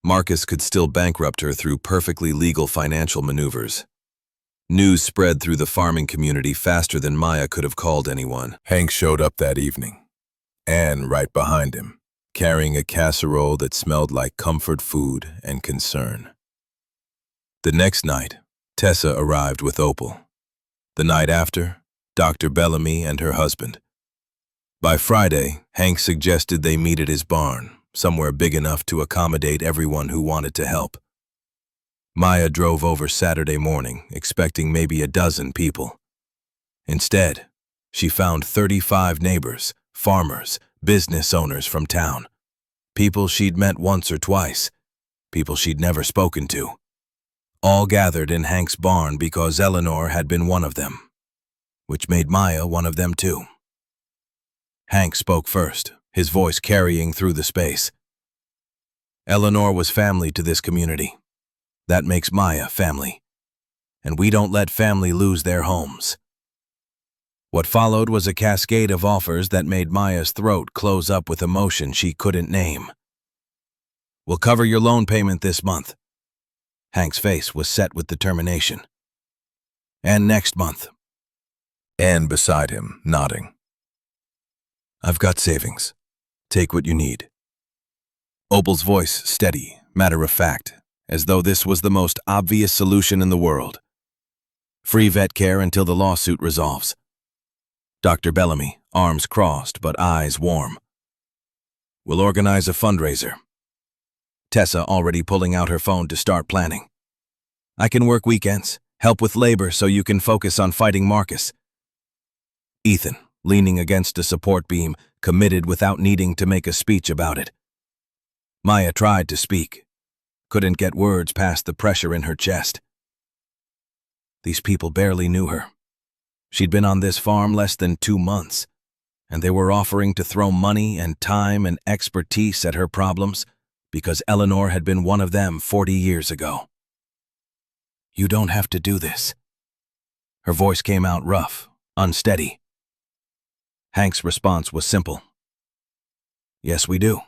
Marcus could still bankrupt her through perfectly legal financial maneuvers. News spread through the farming community faster than Maya could have called anyone. Hank showed up that evening, Anne right behind him, carrying a casserole that smelled like comfort food and concern. The next night, Tessa arrived with Opal. The night after, Dr. Bellamy and her husband. By Friday, Hank suggested they meet at his barn, somewhere big enough to accommodate everyone who wanted to help. Maya drove over Saturday morning, expecting maybe a dozen people. Instead, she found 35 neighbors, farmers, business owners from town. People she'd met once or twice, people she'd never spoken to. All gathered in Hank's barn because Eleanor had been one of them, which made Maya one of them too. Hank spoke first, his voice carrying through the space. Eleanor was family to this community. That makes Maya family. And we don't let family lose their homes. What followed was a cascade of offers that made Maya's throat close up with emotion she couldn't name. We'll cover your loan payment this month. Hank's face was set with determination. And next month. Anne beside him, nodding. I've got savings. Take what you need. Opal's voice steady, matter-of-fact, as though this was the most obvious solution in the world. Free vet care until the lawsuit resolves. Dr. Bellamy, arms crossed but eyes warm. We'll organize a fundraiser. Tessa already pulling out her phone to start planning. I can work weekends, help with labor so you can focus on fighting Marcus. Ethan, leaning against a support beam, committed without needing to make a speech about it. Maya tried to speak, couldn't get words past the pressure in her chest. These people barely knew her. She'd been on this farm less than 2 months, and they were offering to throw money and time and expertise at her problems because Eleanor had been one of them 40 years ago. You don't have to do this. Her voice came out rough, unsteady. Hank's response was simple. Yes, we do.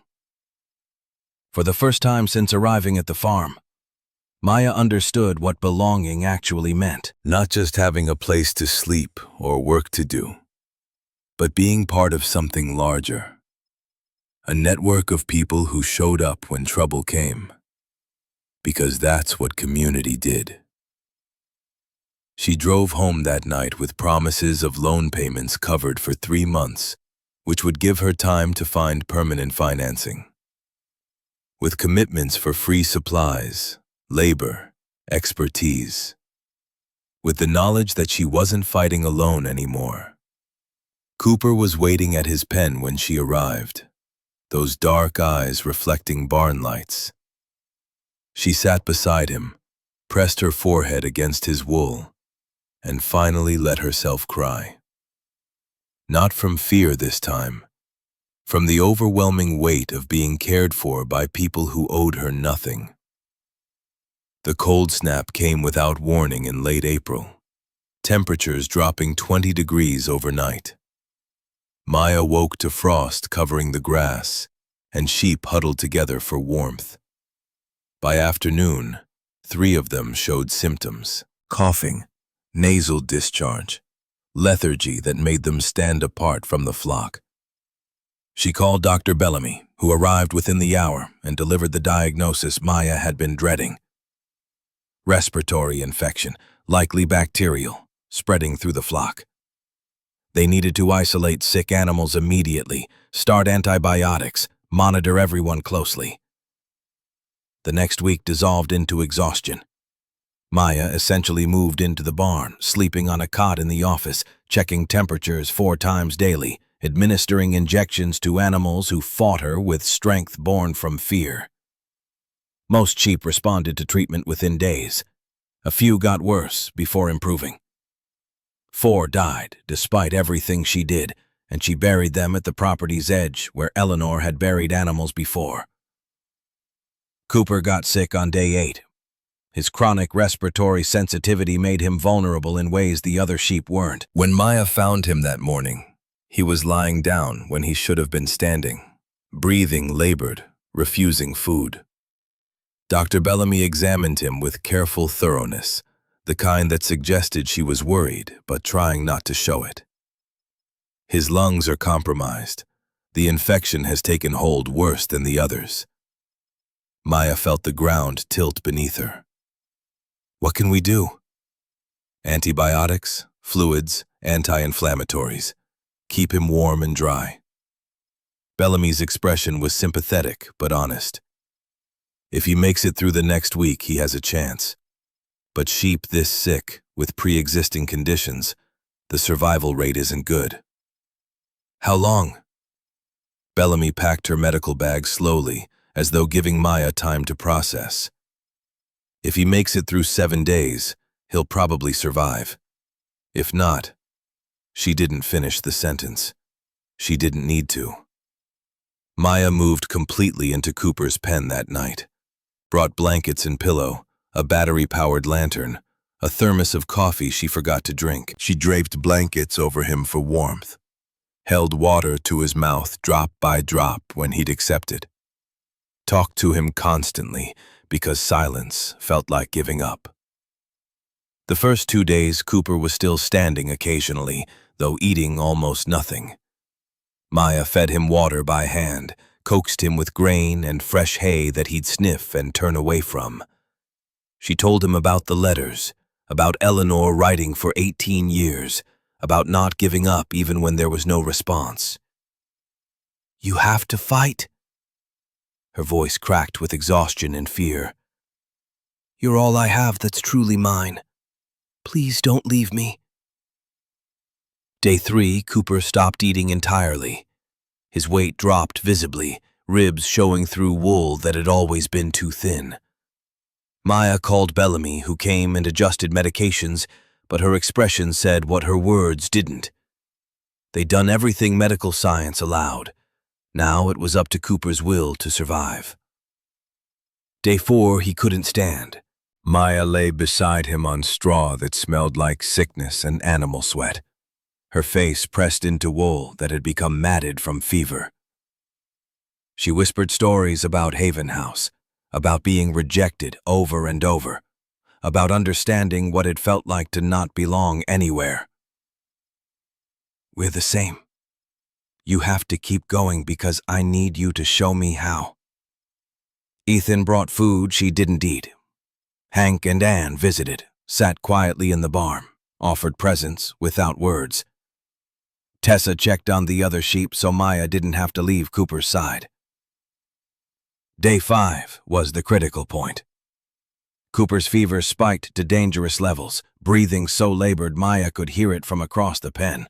For the first time since arriving at the farm, Maya understood what belonging actually meant. Not just having a place to sleep or work to do, but being part of something larger. A network of people who showed up when trouble came. Because that's what community did. She drove home that night with promises of loan payments covered for 3 months, which would give her time to find permanent financing. With commitments for free supplies, labor, expertise. With the knowledge that she wasn't fighting alone anymore. Cooper was waiting at his pen when she arrived, those dark eyes reflecting barn lights. She sat beside him, pressed her forehead against his wool, and finally let herself cry. Not from fear this time, from the overwhelming weight of being cared for by people who owed her nothing. The cold snap came without warning in late April, temperatures dropping 20 degrees overnight. Maya woke to frost covering the grass, and sheep huddled together for warmth. By afternoon, 3 of them showed symptoms: coughing, nasal discharge, lethargy that made them stand apart from the flock. She called Dr. Bellamy, who arrived within the hour and delivered the diagnosis Maya had been dreading. Respiratory infection, likely bacterial, spreading through the flock. They needed to isolate sick animals immediately, start antibiotics, monitor everyone closely. The next week dissolved into exhaustion. Maya essentially moved into the barn, sleeping on a cot in the office, checking temperatures 4 times daily, administering injections to animals who fought her with strength born from fear. Most sheep responded to treatment within days. A few got worse before improving. 4 died, despite everything she did, and she buried them at the property's edge where Eleanor had buried animals before. Cooper got sick on day 8. His chronic respiratory sensitivity made him vulnerable in ways the other sheep weren't. When Maya found him that morning, he was lying down when he should have been standing, breathing labored, refusing food. Dr. Bellamy examined him with careful thoroughness, the kind that suggested she was worried but trying not to show it. His lungs are compromised. The infection has taken hold worse than the others. Maya felt the ground tilt beneath her. What can we do? Antibiotics, fluids, anti-inflammatories. Keep him warm and dry. Bellamy's expression was sympathetic but honest. If he makes it through the next week, he has a chance. But sheep this sick, with pre-existing conditions, the survival rate isn't good. How long? Bellamy packed her medical bag slowly, as though giving Maya time to process. If he makes it through 7 days, he'll probably survive. If not, she didn't finish the sentence. She didn't need to. Maya moved completely into Cooper's pen that night. Brought blankets and pillow, a battery-powered lantern, a thermos of coffee she forgot to drink. She draped blankets over him for warmth, held water to his mouth drop by drop when he'd accepted. Talked to him constantly because silence felt like giving up. The first 2 days, Cooper was still standing occasionally, though eating almost nothing. Maya fed him water by hand, coaxed him with grain and fresh hay that he'd sniff and turn away from. She told him about the letters, about Eleanor writing for 18 years, about not giving up even when there was no response. "You have to fight." Her voice cracked with exhaustion and fear. "You're all I have that's truly mine. Please don't leave me." Day 3, Cooper stopped eating entirely. His weight dropped visibly, ribs showing through wool that had always been too thin. Maya called Bellamy, who came and adjusted medications, but her expression said what her words didn't. They'd done everything medical science allowed. Now it was up to Cooper's will to survive. Day 4, he couldn't stand. Maya lay beside him on straw that smelled like sickness and animal sweat, her face pressed into wool that had become matted from fever. She whispered stories about Haven House, about being rejected over and over, about understanding what it felt like to not belong anywhere. "We're the same. You have to keep going because I need you to show me how." Ethan brought food she didn't eat. Hank and Ann visited, sat quietly in the barn, offered presents without words. Tessa checked on the other sheep so Maya didn't have to leave Cooper's side. Day 5 was the critical point. Cooper's fever spiked to dangerous levels, breathing so labored Maya could hear it from across the pen.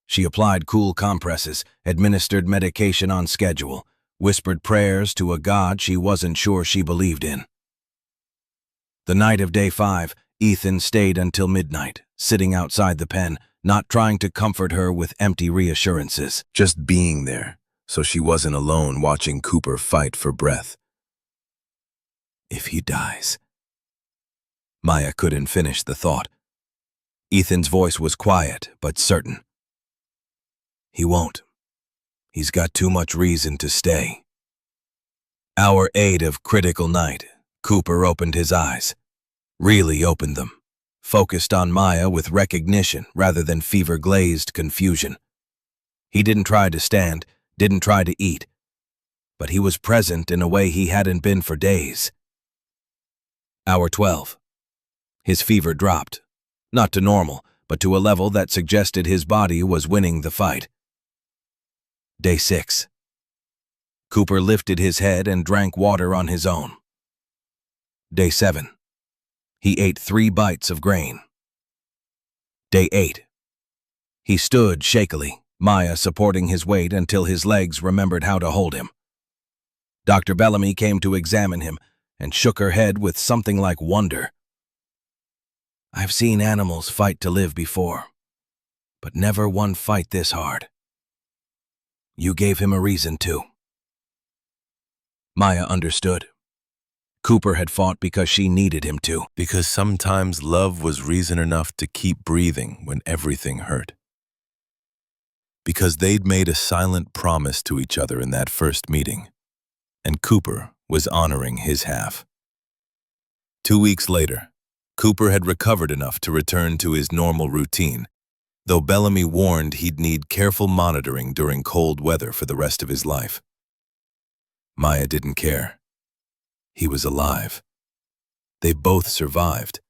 She applied cool compresses, administered medication on schedule, whispered prayers to a God she wasn't sure she believed in. The night of Day 5, Ethan stayed until midnight, sitting outside the pen, not trying to comfort her with empty reassurances, just being there, so she wasn't alone watching Cooper fight for breath. If he dies. Maya couldn't finish the thought. Ethan's voice was quiet, but certain. He won't. He's got too much reason to stay. Hour 8 of critical night, Cooper opened his eyes. Really opened them. Focused on Maya with recognition rather than fever-glazed confusion. He didn't try to stand, didn't try to eat, but he was present in a way he hadn't been for days. Hour 12. His fever dropped, not to normal, but to a level that suggested his body was winning the fight. Day 6. Cooper lifted his head and drank water on his own. Day 7. He ate 3 bites of grain. Day 8. He stood shakily, Maya supporting his weight until his legs remembered how to hold him. Dr. Bellamy came to examine him and shook her head with something like wonder. "I've seen animals fight to live before, but never one fight this hard. You gave him a reason to." Maya understood. Cooper had fought because she needed him to. Because sometimes love was reason enough to keep breathing when everything hurt. Because they'd made a silent promise to each other in that first meeting, and Cooper was honoring his half. 2 weeks later, Cooper had recovered enough to return to his normal routine, though Bellamy warned he'd need careful monitoring during cold weather for the rest of his life. Maya didn't care. He was alive. They both survived.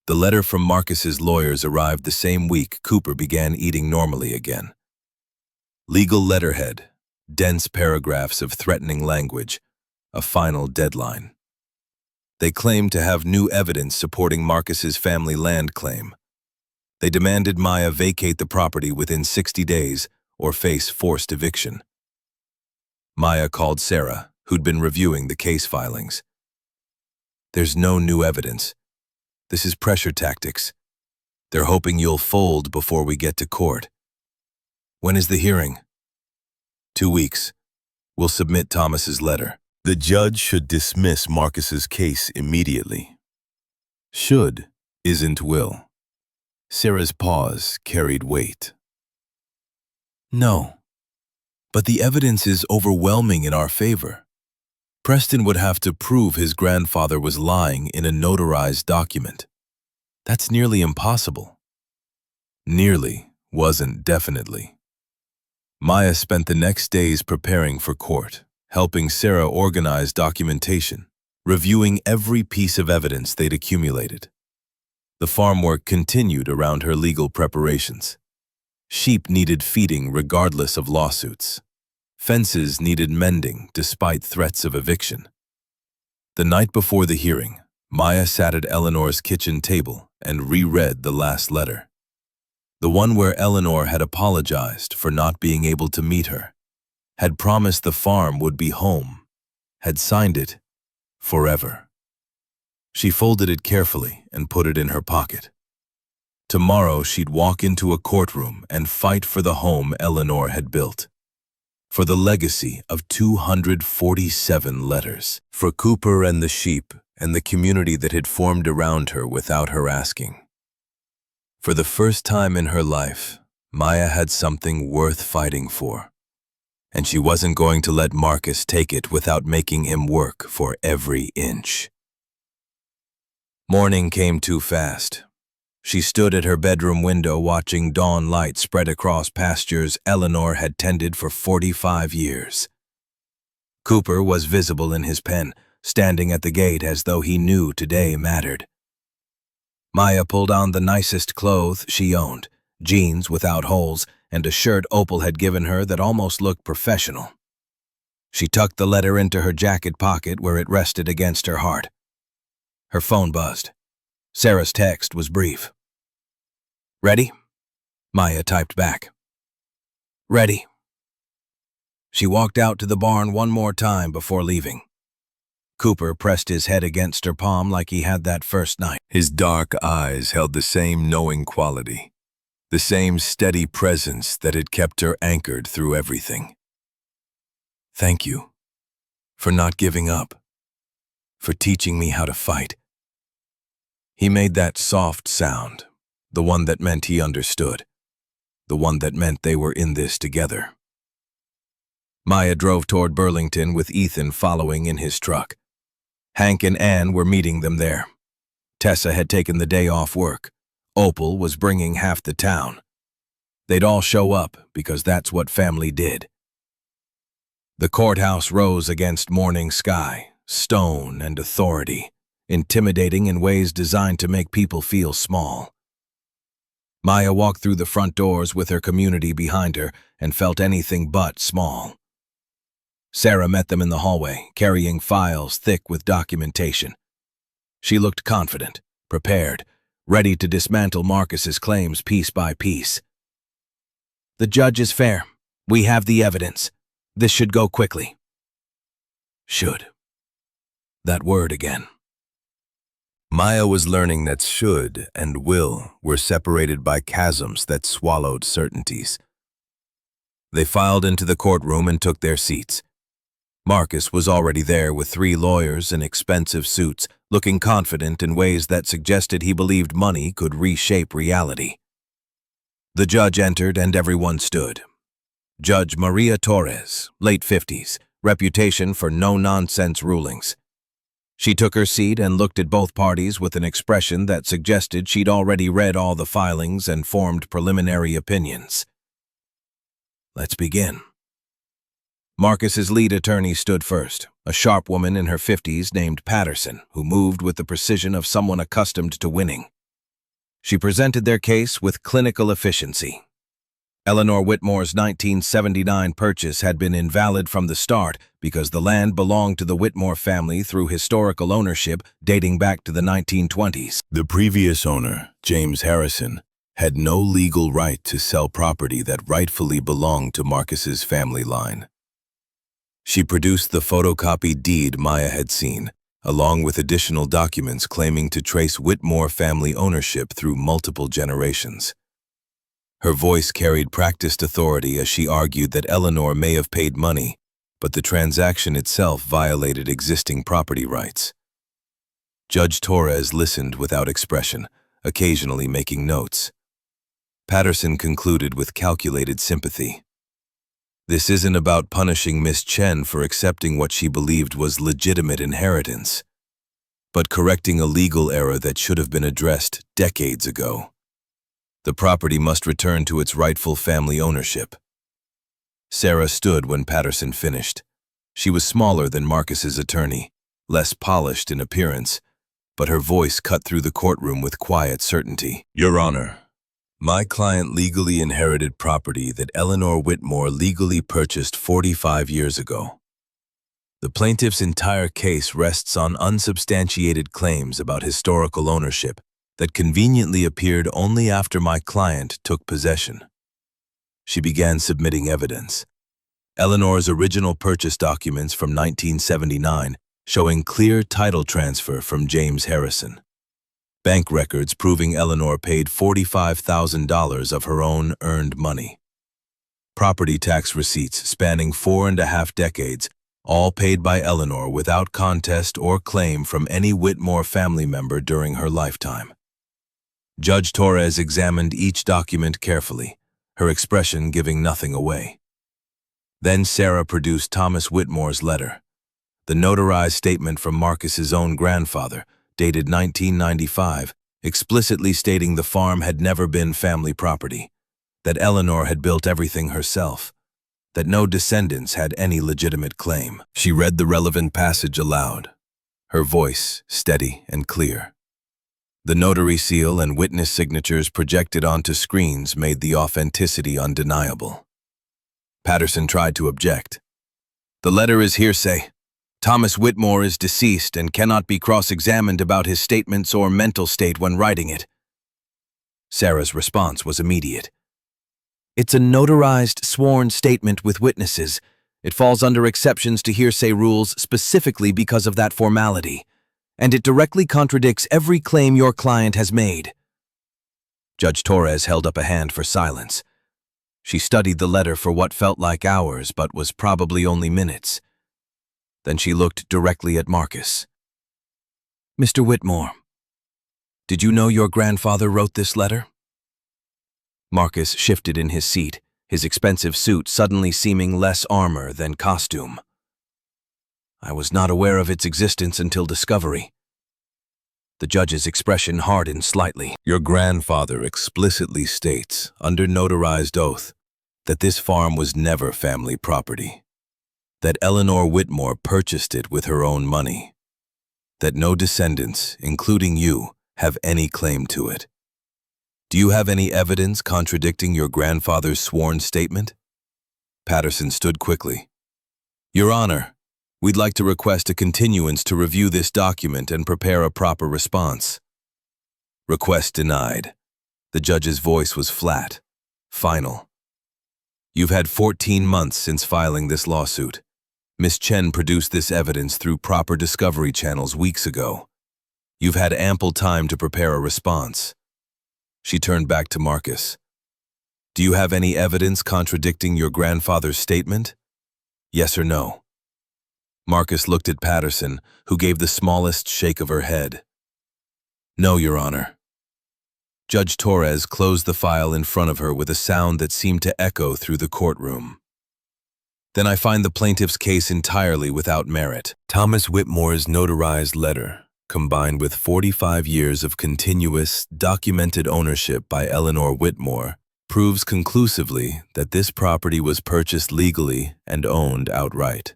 The letter from Marcus's lawyers arrived the same week Cooper began eating normally again. Legal letterhead, dense paragraphs of threatening language, a final deadline. They claimed to have new evidence supporting Marcus's family land claim. They demanded Maya vacate the property within 60 days or face forced eviction. Maya called Sarah, who'd been reviewing the case filings. "There's no new evidence. This is pressure tactics. They're hoping you'll fold before we get to court. When is the hearing?" 2 weeks. We'll submit Thomas's letter. The judge should dismiss Marcus's case immediately. Should isn't will. Sarah's pause carried weight. "No, but the evidence is overwhelming in our favor. Preston would have to prove his grandfather was lying in a notarized document. That's nearly impossible." Nearly wasn't definitely. Maya spent the next days preparing for court, helping Sarah organize documentation, reviewing every piece of evidence they'd accumulated. The farm work continued around her legal preparations. Sheep needed feeding regardless of lawsuits. Fences needed mending despite threats of eviction. The night before the hearing, Maya sat at Eleanor's kitchen table and reread the last letter. The one where Eleanor had apologized for not being able to meet her, had promised the farm would be home, had signed it forever. She folded it carefully and put it in her pocket. Tomorrow she'd walk into a courtroom and fight for the home Eleanor had built. For the legacy of 247 letters. For Cooper and the sheep and the community that had formed around her without her asking. For the first time in her life, Maya had something worth fighting for. And she wasn't going to let Marcus take it without making him work for every inch. Morning came too fast. She stood at her bedroom window watching dawn light spread across pastures Eleanor had tended for 45 years. Cooper was visible in his pen, standing at the gate as though he knew today mattered. Maya pulled on the nicest clothes she owned, jeans without holes, and a shirt Opal had given her that almost looked professional. She tucked the letter into her jacket pocket where it rested against her heart. Her phone buzzed. Sarah's text was brief. "Ready?" Maya typed back. "Ready." She walked out to the barn one more time before leaving. Cooper pressed his head against her palm like he had that first night. His dark eyes held the same knowing quality, the same steady presence that had kept her anchored through everything. "Thank you for not giving up, for teaching me how to fight." He made that soft sound, the one that meant he understood, the one that meant they were in this together. Maya drove toward Burlington with Ethan following in his truck. Hank and Ann were meeting them there. Tessa had taken the day off work. Opal was bringing half the town. They'd all show up because that's what family did. The courthouse rose against morning sky, stone and authority, intimidating in ways designed to make people feel small. Maya walked through the front doors with her community behind her and felt anything but small. Sarah met them in the hallway, carrying files thick with documentation. She looked confident, prepared, ready to dismantle Marcus's claims piece by piece. "The judge is fair. We have the evidence. This should go quickly." Should. That word again. Maya was learning that should and will were separated by chasms that swallowed certainties. They filed into the courtroom and took their seats. Marcus was already there with 3 lawyers in expensive suits, looking confident in ways that suggested he believed money could reshape reality. The judge entered and everyone stood. Judge Maria Torres, late 50s, reputation for no-nonsense rulings. She took her seat and looked at both parties with an expression that suggested she'd already read all the filings and formed preliminary opinions. "Let's begin." Marcus's lead attorney stood first, a sharp woman in her 50s named Patterson, who moved with the precision of someone accustomed to winning. She presented their case with clinical efficiency. Eleanor Whitmore's 1979 purchase had been invalid from the start because the land belonged to the Whitmore family through historical ownership dating back to the 1920s. The previous owner, James Harrison, had no legal right to sell property that rightfully belonged to Marcus's family line. She produced the photocopied deed Maya had seen, along with additional documents claiming to trace Whitmore family ownership through multiple generations. Her voice carried practiced authority as she argued that Eleanor may have paid money, but the transaction itself violated existing property rights. Judge Torres listened without expression, occasionally making notes. Patterson concluded with calculated sympathy. This isn't about punishing Miss Chen for accepting what she believed was legitimate inheritance, but correcting a legal error that should have been addressed decades ago. The property must return to its rightful family ownership. Sarah stood when Patterson finished. She was smaller than Marcus's attorney, less polished in appearance, but her voice cut through the courtroom with quiet certainty. "Your Honor, my client legally inherited property that Eleanor Whitmore legally purchased 45 years ago. The plaintiff's entire case rests on unsubstantiated claims about historical ownership that conveniently appeared only after my client took possession." She began submitting evidence. Eleanor's original purchase documents from 1979 showing clear title transfer from James Harrison. Bank records proving Eleanor paid $45,000 of her own earned money. Property tax receipts spanning 4.5 decades, all paid by Eleanor without contest or claim from any Whitmore family member during her lifetime. Judge Torres examined each document carefully, her expression giving nothing away. Then Sarah produced Thomas Whitmore's letter, the notarized statement from Marcus's own grandfather, dated 1995, explicitly stating the farm had never been family property, that Eleanor had built everything herself, that no descendants had any legitimate claim. She read the relevant passage aloud, her voice steady and clear. The notary seal and witness signatures projected onto screens made the authenticity undeniable. Patterson tried to object. "The letter is hearsay. Thomas Whitmore is deceased and cannot be cross-examined about his statements or mental state when writing it." Sarah's response was immediate. "It's a notarized, sworn statement with witnesses. It falls under exceptions to hearsay rules specifically because of that formality, and it directly contradicts every claim your client has made." Judge Torres held up a hand for silence. She studied the letter for what felt like hours but was probably only minutes. Then she looked directly at Marcus. "Mr. Whitmore, did you know your grandfather wrote this letter?" Marcus shifted in his seat, his expensive suit suddenly seeming less armor than costume. "I was not aware of its existence until discovery." The judge's expression hardened slightly. "Your grandfather explicitly states, under notarized oath, that this farm was never family property, that Eleanor Whitmore purchased it with her own money, that no descendants, including you, have any claim to it. Do you have any evidence contradicting your grandfather's sworn statement?" Patterson stood quickly. "Your Honor, We'd like to request a continuance to review this document and prepare a proper response. Request denied. The judge's voice was flat, final. You've had 14 months since filing this lawsuit. Ms. Chen produced this evidence through proper discovery channels weeks ago. You've had ample time to prepare a response. She turned back to Marcus. Do you have any evidence contradicting your grandfather's statement? Yes or no? Marcus looked at Patterson, who gave the smallest shake of her head. No, Your Honor. Judge Torres closed the file in front of her with a sound that seemed to echo through the courtroom. Then I find the plaintiff's case entirely without merit. Thomas Whitmore's notarized letter, combined with 45 years of continuous, documented ownership by Eleanor Whitmore, proves conclusively that this property was purchased legally and owned outright.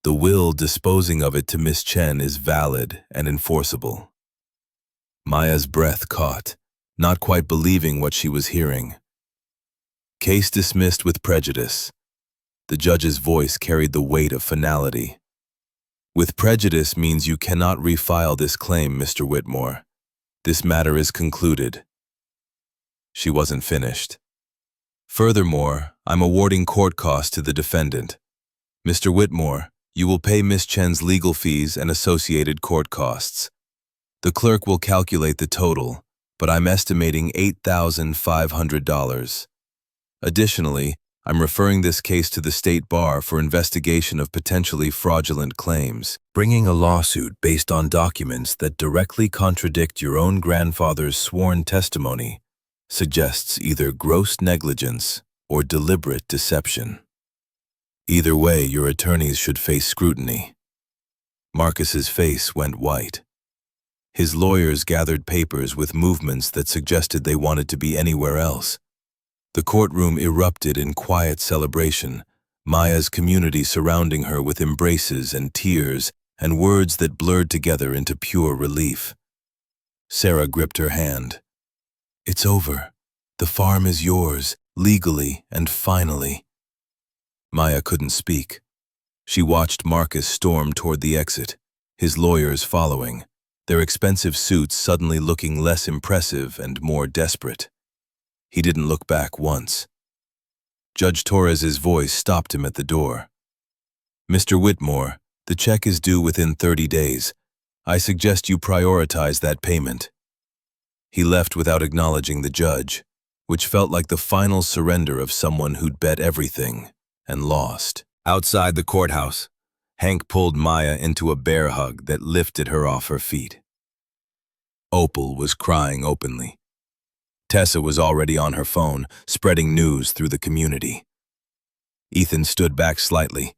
The will disposing of it to Miss Chen is valid and enforceable. Maya's breath caught, not quite believing what she was hearing. Case dismissed with prejudice. The judge's voice carried the weight of finality. With prejudice means you cannot refile this claim, Mr. Whitmore. This matter is concluded. She wasn't finished. Furthermore, I'm awarding court costs to the defendant. Mr. Whitmore, you will pay Miss Chen's legal fees and associated court costs. The clerk will calculate the total, but I'm estimating $8,500. Additionally, I'm referring this case to the State Bar for investigation of potentially fraudulent claims. Bringing a lawsuit based on documents that directly contradict your own grandfather's sworn testimony suggests either gross negligence or deliberate deception. Either way, your attorneys should face scrutiny. Marcus's face went white. His lawyers gathered papers with movements that suggested they wanted to be anywhere else. The courtroom erupted in quiet celebration, Maya's community surrounding her with embraces and tears and words that blurred together into pure relief. Sarah gripped her hand. It's over. The farm is yours, legally and finally. Maya couldn't speak. She watched Marcus storm toward the exit, his lawyers following, their expensive suits suddenly looking less impressive and more desperate. He didn't look back once. Judge Torres's voice stopped him at the door. Mr. Whitmore, the check is due within 30 days. I suggest you prioritize that payment. He left without acknowledging the judge, which felt like the final surrender of someone who'd bet everything and lost. Outside the courthouse, Hank pulled Maya into a bear hug that lifted her off her feet. Opal was crying openly. Tessa was already on her phone, spreading news through the community. Ethan stood back slightly,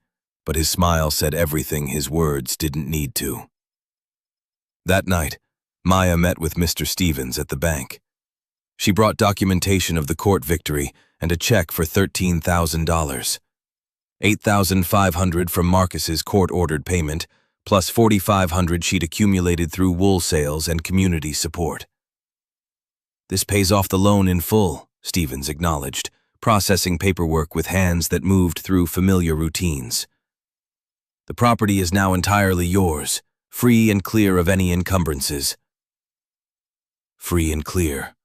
but his smile said everything his words didn't need to. That night, Maya met with Mr. Stevens at the bank. She brought documentation of the court victory and a check for $13,000. $8,500 from Marcus's court-ordered payment, plus $4,500 she'd accumulated through wool sales and community support. This pays off the loan in full, Stevens acknowledged, processing paperwork with hands that moved through familiar routines. The property is now entirely yours, free and clear of any encumbrances. Free and clear.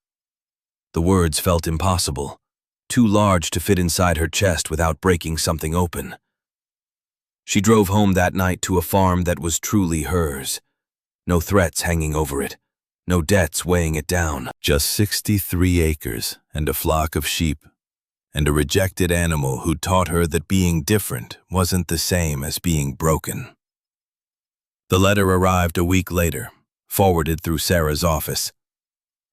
The words felt impossible, too large to fit inside her chest without breaking something open. She drove home that night to a farm that was truly hers. No threats hanging over it, no debts weighing it down. Just 63 acres and a flock of sheep, and a rejected animal who taught her that being different wasn't the same as being broken. The letter arrived a week later, forwarded through Sarah's office.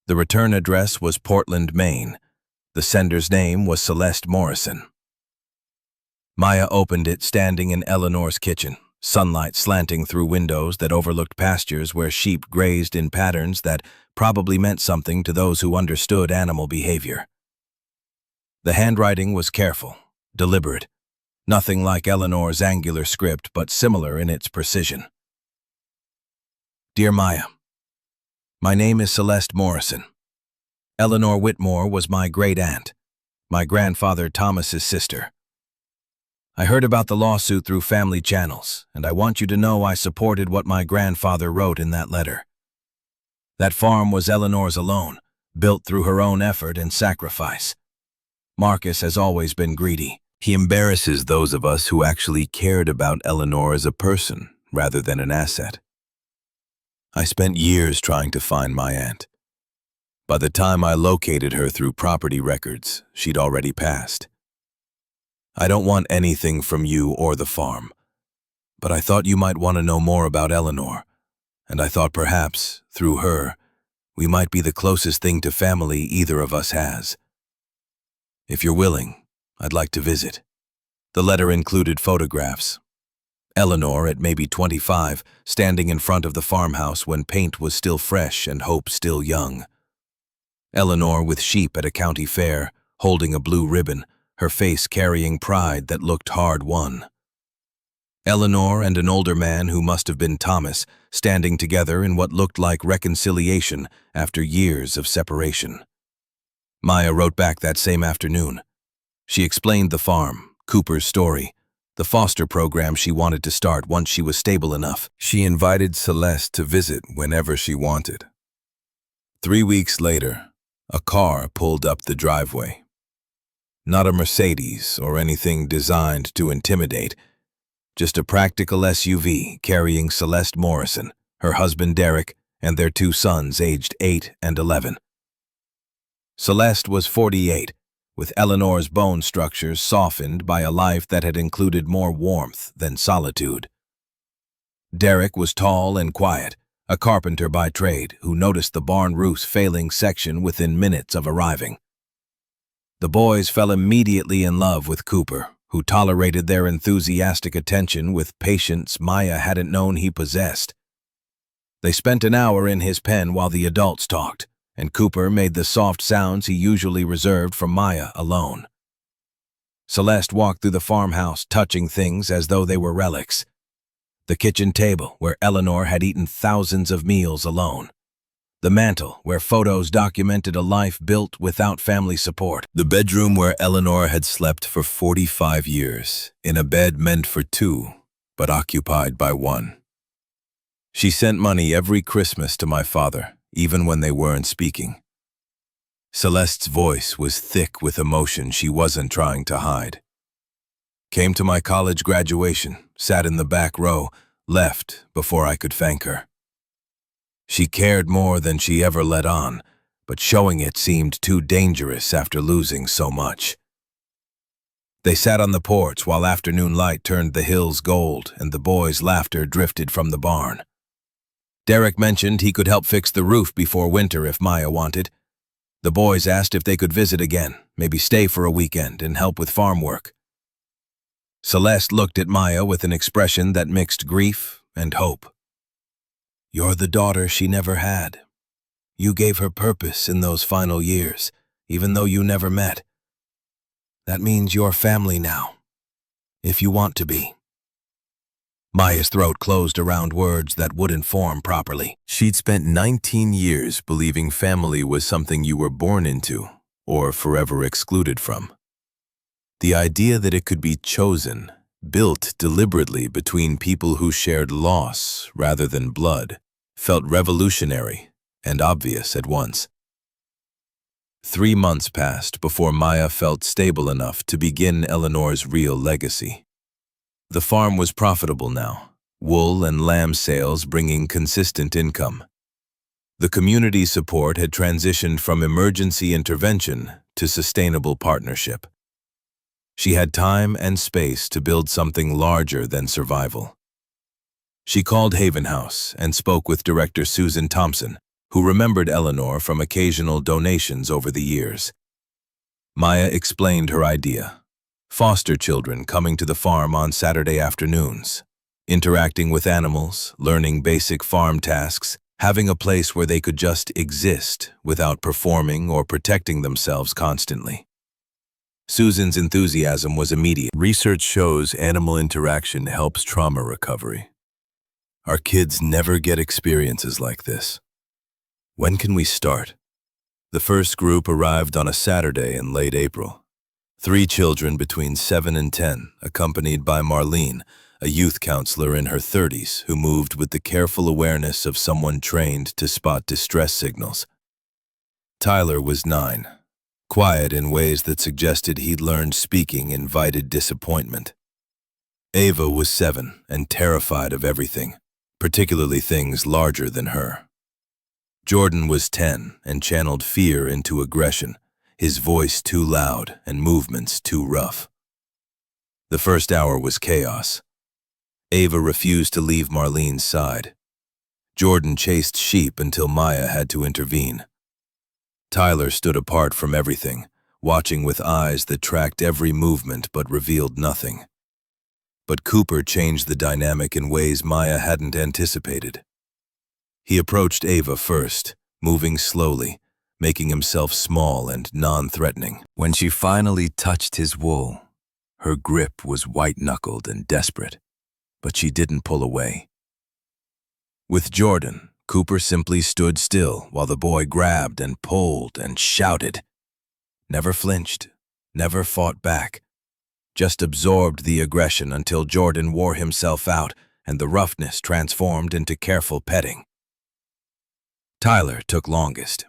The return address was Portland, Maine. The sender's name was Celeste Morrison. Maya opened it standing in Eleanor's kitchen, sunlight slanting through windows that overlooked pastures where sheep grazed in patterns that probably meant something to those who understood animal behavior. The handwriting was careful, deliberate, nothing like Eleanor's angular script, but similar in its precision. Dear Maya, my name is Celeste Morrison. Eleanor Whitmore was my great-aunt, my grandfather Thomas's sister. I heard about the lawsuit through family channels, and I want you to know I supported what my grandfather wrote in that letter. That farm was Eleanor's alone, built through her own effort and sacrifice. Marcus has always been greedy. He embarrasses those of us who actually cared about Eleanor as a person rather than an asset. I spent years trying to find my aunt. By the time I located her through property records, she'd already passed. I don't want anything from you or the farm, but I thought you might want to know more about Eleanor, and I thought perhaps, through her, we might be the closest thing to family either of us has. If you're willing, I'd like to visit. The letter included photographs. Eleanor, at maybe 25, standing in front of the farmhouse when paint was still fresh and hope still young. Eleanor with sheep at a county fair, holding a blue ribbon, her face carrying pride that looked hard-won. Eleanor and an older man who must have been Thomas, standing together in what looked like reconciliation after years of separation. Maya wrote back that same afternoon. She explained the farm, Cooper's story, the foster program she wanted to start once she was stable enough. She invited Celeste to visit whenever she wanted. 3 weeks later, a car pulled up the driveway. Not a Mercedes or anything designed to intimidate, just a practical SUV carrying Celeste Morrison, her husband Derek, and their 2 sons aged 8 and 11. Celeste was 48, with Eleanor's bone structures softened by a life that had included more warmth than solitude. Derek was tall and quiet, a carpenter by trade who noticed the barn roof's failing section within minutes of arriving. The boys fell immediately in love with Cooper, who tolerated their enthusiastic attention with patience Maya hadn't known he possessed. They spent an hour in his pen while the adults talked, and Cooper made the soft sounds he usually reserved for Maya alone. Celeste walked through the farmhouse, touching things as though they were relics. The kitchen table, where Eleanor had eaten thousands of meals alone. The mantel, where photos documented a life built without family support. The bedroom where Eleanor had slept for 45 years, in a bed meant for 2, but occupied by 1. She sent money every Christmas to my father, even when they weren't speaking. Celeste's voice was thick with emotion she wasn't trying to hide. Came to my college graduation, sat in the back row, left before I could thank her. She cared more than she ever let on, but showing it seemed too dangerous after losing so much. They sat on the porch while afternoon light turned the hills gold and the boys' laughter drifted from the barn. Derek mentioned he could help fix the roof before winter if Maya wanted. The boys asked if they could visit again, maybe stay for a weekend and help with farm work. Celeste looked at Maya with an expression that mixed grief and hope. You're the daughter she never had. You gave her purpose in those final years, even though you never met. That means you're family now, if you want to be. Maya's throat closed around words that wouldn't form properly. She'd spent 19 years believing family was something you were born into, or forever excluded from. The idea that it could be chosen, built deliberately between people who shared loss rather than blood, felt revolutionary and obvious at once. 3 months passed before Maya felt stable enough to begin Eleanor's real legacy. The farm was profitable now, wool and lamb sales bringing consistent income. The community support had transitioned from emergency intervention to sustainable partnership. She had time and space to build something larger than survival. She called Haven House and spoke with Director Susan Thompson, who remembered Eleanor from occasional donations over the years. Maya explained her idea. Foster children coming to the farm on Saturday afternoons, interacting with animals, learning basic farm tasks, having a place where they could just exist without performing or protecting themselves constantly. Susan's enthusiasm was immediate. Research shows animal interaction helps trauma recovery. Our kids never get experiences like this. When can we start? The first group arrived on a Saturday in late April. 3 children between 7 and 10, accompanied by Marlene, a youth counselor in her 30s who moved with the careful awareness of someone trained to spot distress signals. Tyler was 9, quiet in ways that suggested he'd learned speaking invited disappointment. Ava was 7 and terrified of everything, particularly things larger than her. Jordan was 10 and channeled fear into aggression, his voice too loud and movements too rough. The first hour was chaos. Ava refused to leave Marlene's side. Jordan chased sheep until Maya had to intervene. Tyler stood apart from everything, watching with eyes that tracked every movement but revealed nothing. But Cooper changed the dynamic in ways Maya hadn't anticipated. He approached Ava first, moving slowly, making himself small and non-threatening. When she finally touched his wool, her grip was white-knuckled and desperate, but she didn't pull away. With Jordan, Cooper simply stood still while the boy grabbed and pulled and shouted. Never flinched, never fought back, just absorbed the aggression until Jordan wore himself out and the roughness transformed into careful petting. Tyler took longest.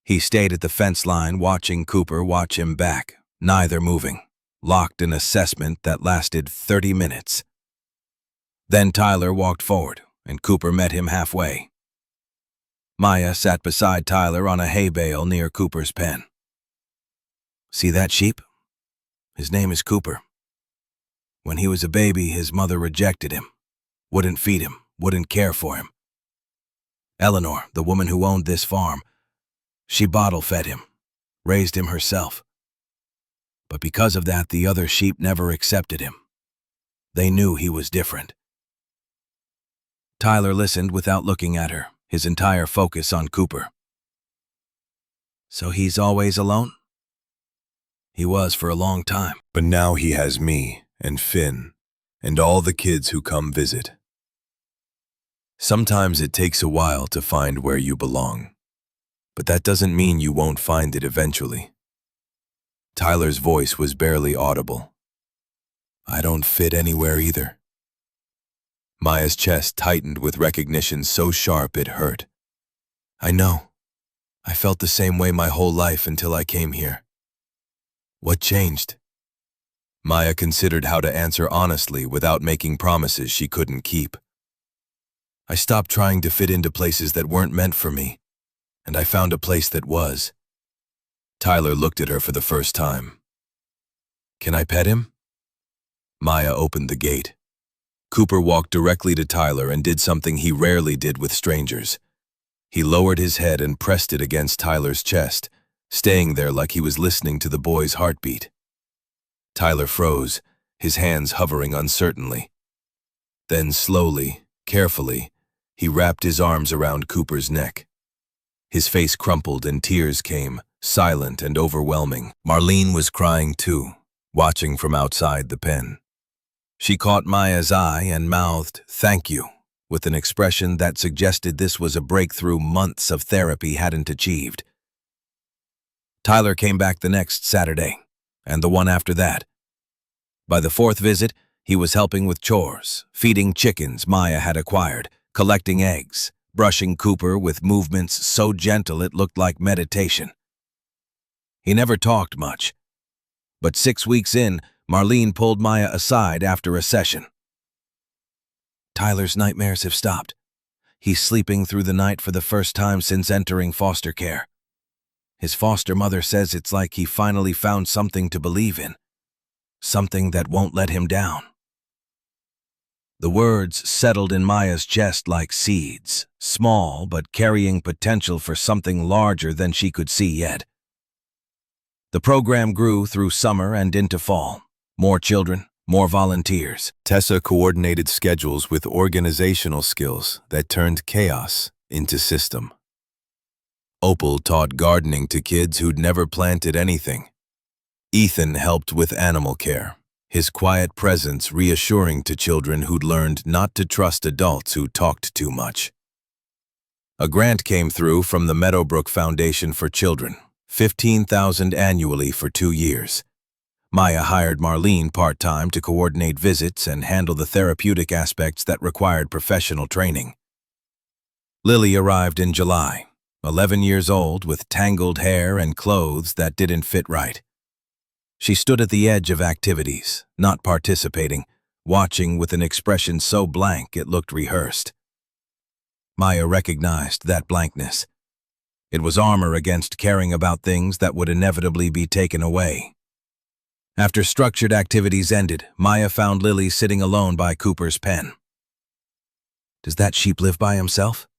He stayed at the fence line watching Cooper watch him back, neither moving, locked in assessment that lasted 30 minutes. Then Tyler walked forward, and Cooper met him halfway. Maya sat beside Tyler on a hay bale near Cooper's pen. See that sheep? His name is Cooper. When he was a baby, his mother rejected him, wouldn't feed him, wouldn't care for him. Eleanor, the woman who owned this farm, she bottle-fed him, raised him herself. But because of that, the other sheep never accepted him. They knew he was different. Tyler listened without looking at her, his entire focus on Cooper. So he's always alone? He was for a long time. But now he has me and Finn and all the kids who come visit. Sometimes it takes a while to find where you belong, but that doesn't mean you won't find it eventually. Tyler's voice was barely audible. I don't fit anywhere either. Maya's chest tightened with recognition so sharp it hurt. I know. I felt the same way my whole life until I came here. What changed? Maya considered how to answer honestly without making promises she couldn't keep. I stopped trying to fit into places that weren't meant for me, and I found a place that was. Tyler looked at her for the first time. Can I pet him? Maya opened the gate. Cooper walked directly to Tyler and did something he rarely did with strangers. He lowered his head and pressed it against Tyler's chest, staying there like he was listening to the boy's heartbeat. Tyler froze, his hands hovering uncertainly. Then slowly, carefully, he wrapped his arms around Cooper's neck. His face crumpled and tears came, silent and overwhelming. Marlene was crying too, watching from outside the pen. She caught Maya's eye and mouthed, "Thank you," with an expression that suggested this was a breakthrough months of therapy hadn't achieved. Tyler came back the next Saturday, and the one after that. By the 4th visit, he was helping with chores, feeding chickens Maya had acquired, collecting eggs, brushing Cooper with movements so gentle it looked like meditation. He never talked much, but 6 weeks in, Marlene pulled Maya aside after a session. Tyler's nightmares have stopped. He's sleeping through the night for the first time since entering foster care. His foster mother says it's like he finally found something to believe in, something that won't let him down. The words settled in Maya's chest like seeds, small but carrying potential for something larger than she could see yet. The program grew through summer and into fall. More children, more volunteers. Tessa coordinated schedules with organizational skills that turned chaos into system. Opal taught gardening to kids who'd never planted anything. Ethan helped with animal care, his quiet presence reassuring to children who'd learned not to trust adults who talked too much. A grant came through from the Meadowbrook Foundation for Children, $15,000 annually for 2 years. Maya hired Marlene part-time to coordinate visits and handle the therapeutic aspects that required professional training. Lily arrived in July, 11 years old, with tangled hair and clothes that didn't fit right. She stood at the edge of activities, not participating, watching with an expression so blank it looked rehearsed. Maya recognized that blankness. It was armor against caring about things that would inevitably be taken away. After structured activities ended, Maya found Lily sitting alone by Cooper's pen. "Does that sheep live by himself?"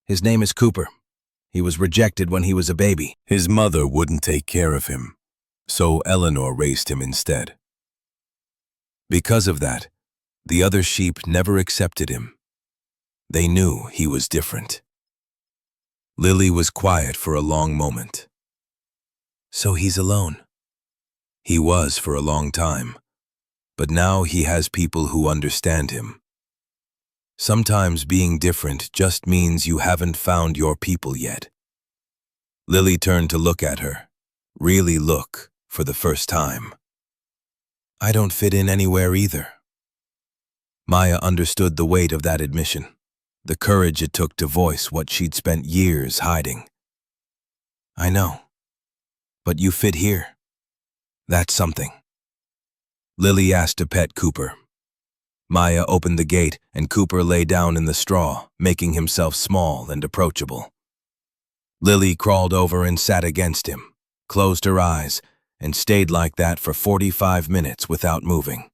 "His name is Cooper. He was rejected when he was a baby." His mother wouldn't take care of him, so Eleanor raised him instead. Because of that, the other sheep never accepted him. They knew he was different. Lily was quiet for a long moment. "So he's alone?" He was for a long time, but now he has people who understand him. Sometimes being different just means you haven't found your people yet. Lily turned to look at her, really look, for the first time. "I don't fit in anywhere either." Maya understood the weight of that admission, the courage it took to voice what she'd spent years hiding. "I know, but you fit here. That's something." Lily asked to pet Cooper. Maya opened the gate and Cooper lay down in the straw, making himself small and approachable. Lily crawled over and sat against him, closed her eyes, and stayed like that for 45 minutes without moving.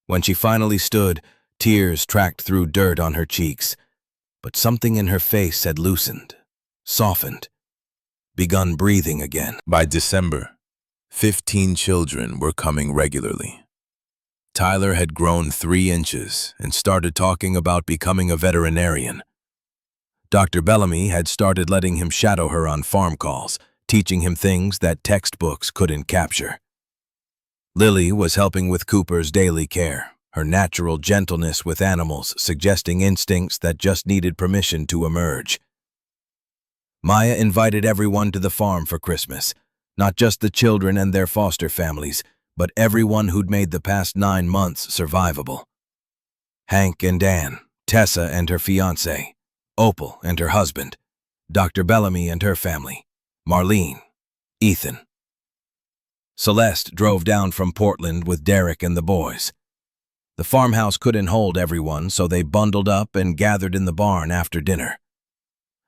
When she finally stood, tears tracked through dirt on her cheeks, but something in her face had loosened, softened, begun breathing again. By December, 15 children were coming regularly. Tyler had grown 3 inches and started talking about becoming a veterinarian. Dr. Bellamy had started letting him shadow her on farm calls, teaching him things that textbooks couldn't capture. Lily was helping with Cooper's daily care, her natural gentleness with animals suggesting instincts that just needed permission to emerge. Maya invited everyone to the farm for Christmas, not just the children and their foster families, but everyone who'd made the past 9 months survivable. Hank and Ann, Tessa and her fiancé, Opal and her husband, Dr. Bellamy and her family, Marlene, Ethan. Celeste drove down from Portland with Derek and the boys. The farmhouse couldn't hold everyone, so they bundled up and gathered in the barn after dinner.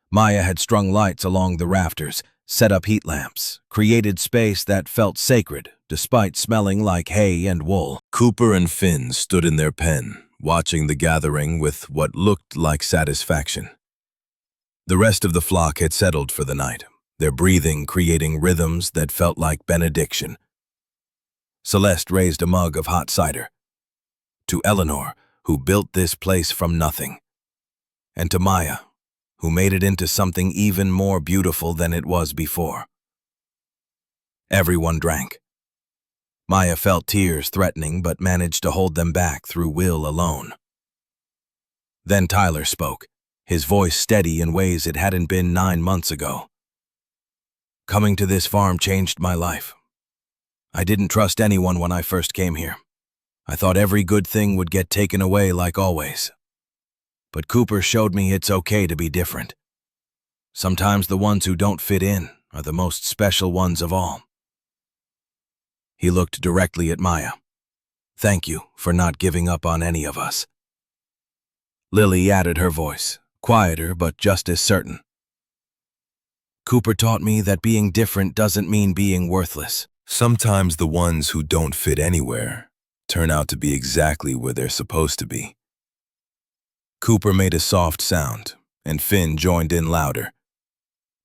Maya had strung lights along the rafters, set up heat lamps, created space that felt sacred, despite smelling like hay and wool. Cooper and Finn stood in their pen, watching the gathering with what looked like satisfaction. The rest of the flock had settled for the night, their breathing creating rhythms that felt like benediction. Celeste raised a mug of hot cider. To Eleanor, who built this place from nothing. And to Maya, who made it into something even more beautiful than it was before. Everyone drank. Maya felt tears threatening but managed to hold them back through will alone. Then Tyler spoke, his voice steady in ways it hadn't been 9 months ago. "Coming to this farm changed my life. I didn't trust anyone when I first came here. I thought every good thing would get taken away like always. But Cooper showed me it's okay to be different. Sometimes the ones who don't fit in are the most special ones of all." He looked directly at Maya. "Thank you for not giving up on any of us." Lily added her voice, quieter but just as certain. "Cooper taught me that being different doesn't mean being worthless." Sometimes the ones who don't fit anywhere turn out to be exactly where they're supposed to be. Cooper made a soft sound, and Finn joined in louder.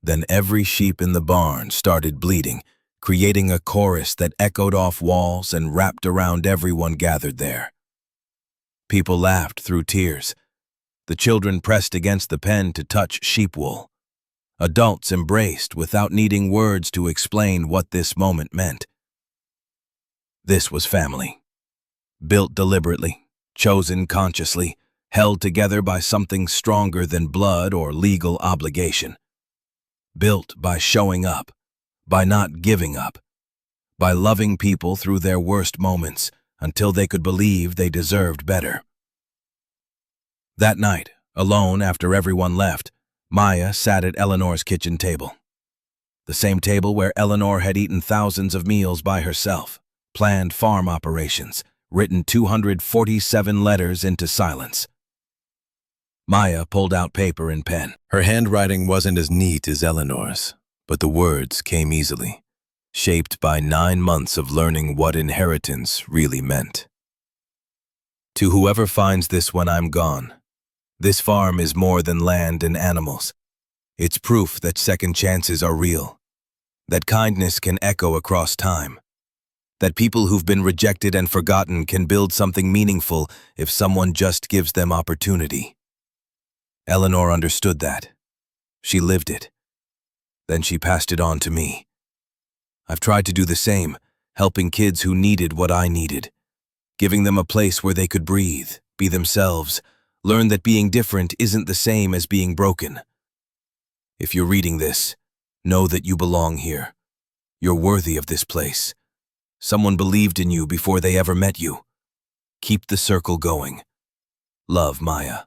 Then every sheep in the barn started bleating, creating a chorus that echoed off walls and wrapped around everyone gathered there. People laughed through tears. The children pressed against the pen to touch sheep wool. Adults embraced without needing words to explain what this moment meant. This was family. Built deliberately, chosen consciously, held together by something stronger than blood or legal obligation. Built by showing up, by not giving up, by loving people through their worst moments until they could believe they deserved better. That night, alone after everyone left, Maya sat at Eleanor's kitchen table. The same table where Eleanor had eaten thousands of meals by herself, planned farm operations, written 247 letters into silence. Maya pulled out paper and pen. Her handwriting wasn't as neat as Eleanor's, but the words came easily, shaped by 9 months of learning what inheritance really meant. To whoever finds this when I'm gone, this farm is more than land and animals. It's proof that second chances are real, that kindness can echo across time, that people who've been rejected and forgotten can build something meaningful if someone just gives them opportunity. Eleanor understood that. She lived it. Then she passed it on to me. I've tried to do the same, helping kids who needed what I needed, giving them a place where they could breathe, be themselves, learn that being different isn't the same as being broken. If you're reading this, know that you belong here. You're worthy of this place. Someone believed in you before they ever met you. Keep the circle going. Love, Maya.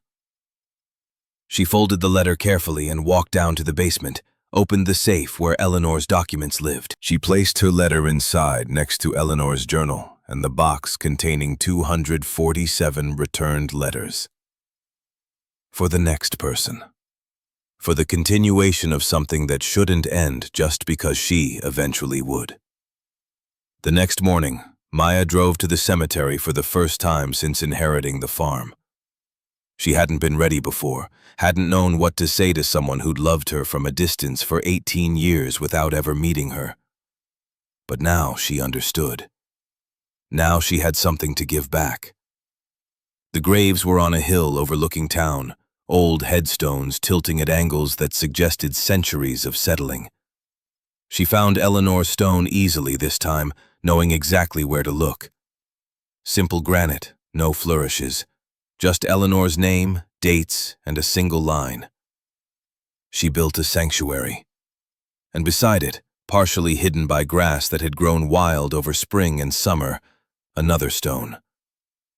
She folded the letter carefully and walked down to the basement, opened the safe where Eleanor's documents lived. She placed her letter inside next to Eleanor's journal and the box containing 247 returned letters. For the next person. For the continuation of something that shouldn't end just because she eventually would. The next morning, Maya drove to the cemetery for the first time since inheriting the farm. She hadn't been ready before, hadn't known what to say to someone who'd loved her from a distance for 18 years without ever meeting her. But now she understood. Now she had something to give back. The graves were on a hill overlooking town, old headstones tilting at angles that suggested centuries of settling. She found Eleanor's stone easily this time, knowing exactly where to look. Simple granite, no flourishes. Just Eleanor's name, dates, and a single line. She built a sanctuary. And beside it, partially hidden by grass that had grown wild over spring and summer, another stone.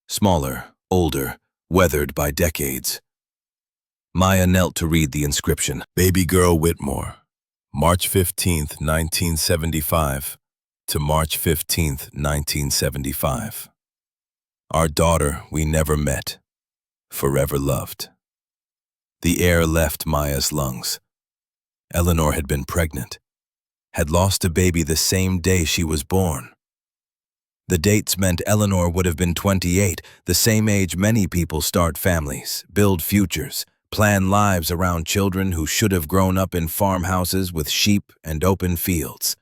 Smaller, older, weathered by decades. Maya knelt to read the inscription. Baby Girl Whitmore, March 15th, 1975 to March 15th, 1975. Our daughter we never met. Forever loved. The air left Maya's lungs. Eleanor had been pregnant, had lost a baby the same day she was born. The dates meant Eleanor would have been 28, the same age many people start families, build futures, plan lives around children who should have grown up in farmhouses with sheep and open fields.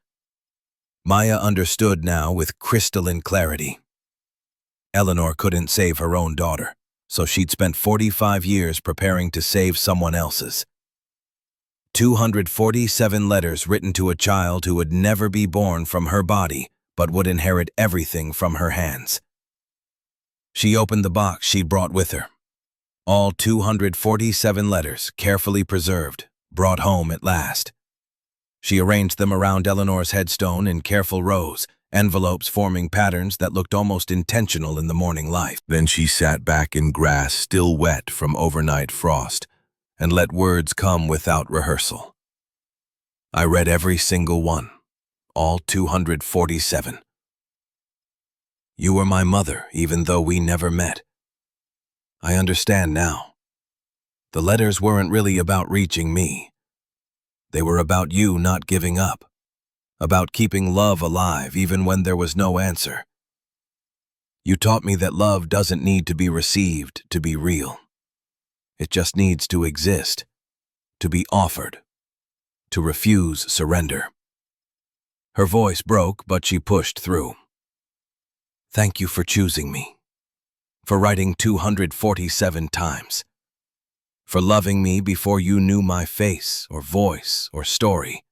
Maya understood now with crystalline clarity. Eleanor couldn't save her own daughter, so she'd spent 45 years preparing to save someone else's. 247 letters written to a child who would never be born from her body, but would inherit everything from her hands. She opened the box she'd brought with her. All 247 letters, carefully preserved, brought home at last. She arranged them around Eleanor's headstone in careful rows, envelopes forming patterns that looked almost intentional in the morning light. Then she sat back in grass still wet from overnight frost and let words come without rehearsal. I read every single one, all 247. You were my mother, even though we never met. I understand now. The letters weren't really about reaching me. They were about you not giving up. About keeping love alive even when there was no answer. You taught me that love doesn't need to be received to be real. It just needs to exist, to be offered, to refuse surrender. Her voice broke, but she pushed through. Thank you for choosing me, for writing 247 times, for loving me before you knew my face or voice or story,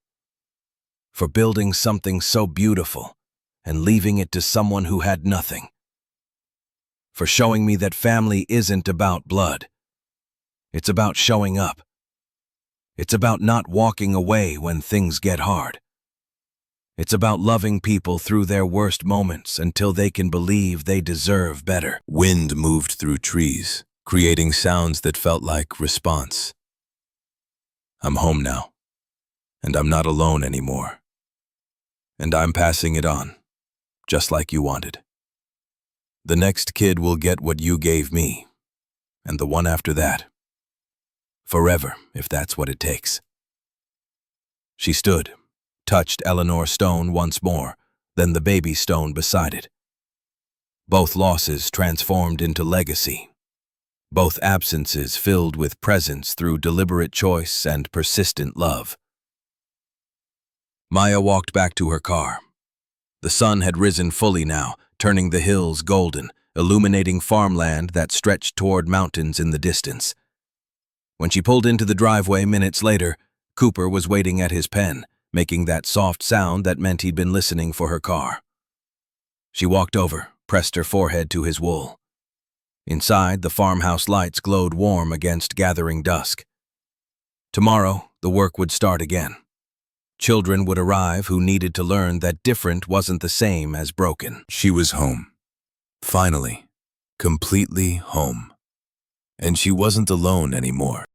for building something so beautiful and leaving it to someone who had nothing, for showing me that family isn't about blood. It's about showing up. It's about not walking away when things get hard. It's about loving people through their worst moments until they can believe they deserve better. Wind moved through trees, creating sounds that felt like response. I'm home now, and I'm not alone anymore. And I'm passing it on, just like you wanted. The next kid will get what you gave me, and the one after that. Forever, if that's what it takes. She stood, touched Eleanor's stone once more, then the baby stone beside it. Both losses transformed into legacy. Both absences filled with presence through deliberate choice and persistent love. Maya walked back to her car. The sun had risen fully now, turning the hills golden, illuminating farmland that stretched toward mountains in the distance. When she pulled into the driveway minutes later, Cooper was waiting at his pen, making that soft sound that meant he'd been listening for her car. She walked over, pressed her forehead to his wool. Inside, the farmhouse lights glowed warm against gathering dusk. Tomorrow, the work would start again. Children would arrive who needed to learn that different wasn't the same as broken. She was home. Finally. Completely home. And she wasn't alone anymore.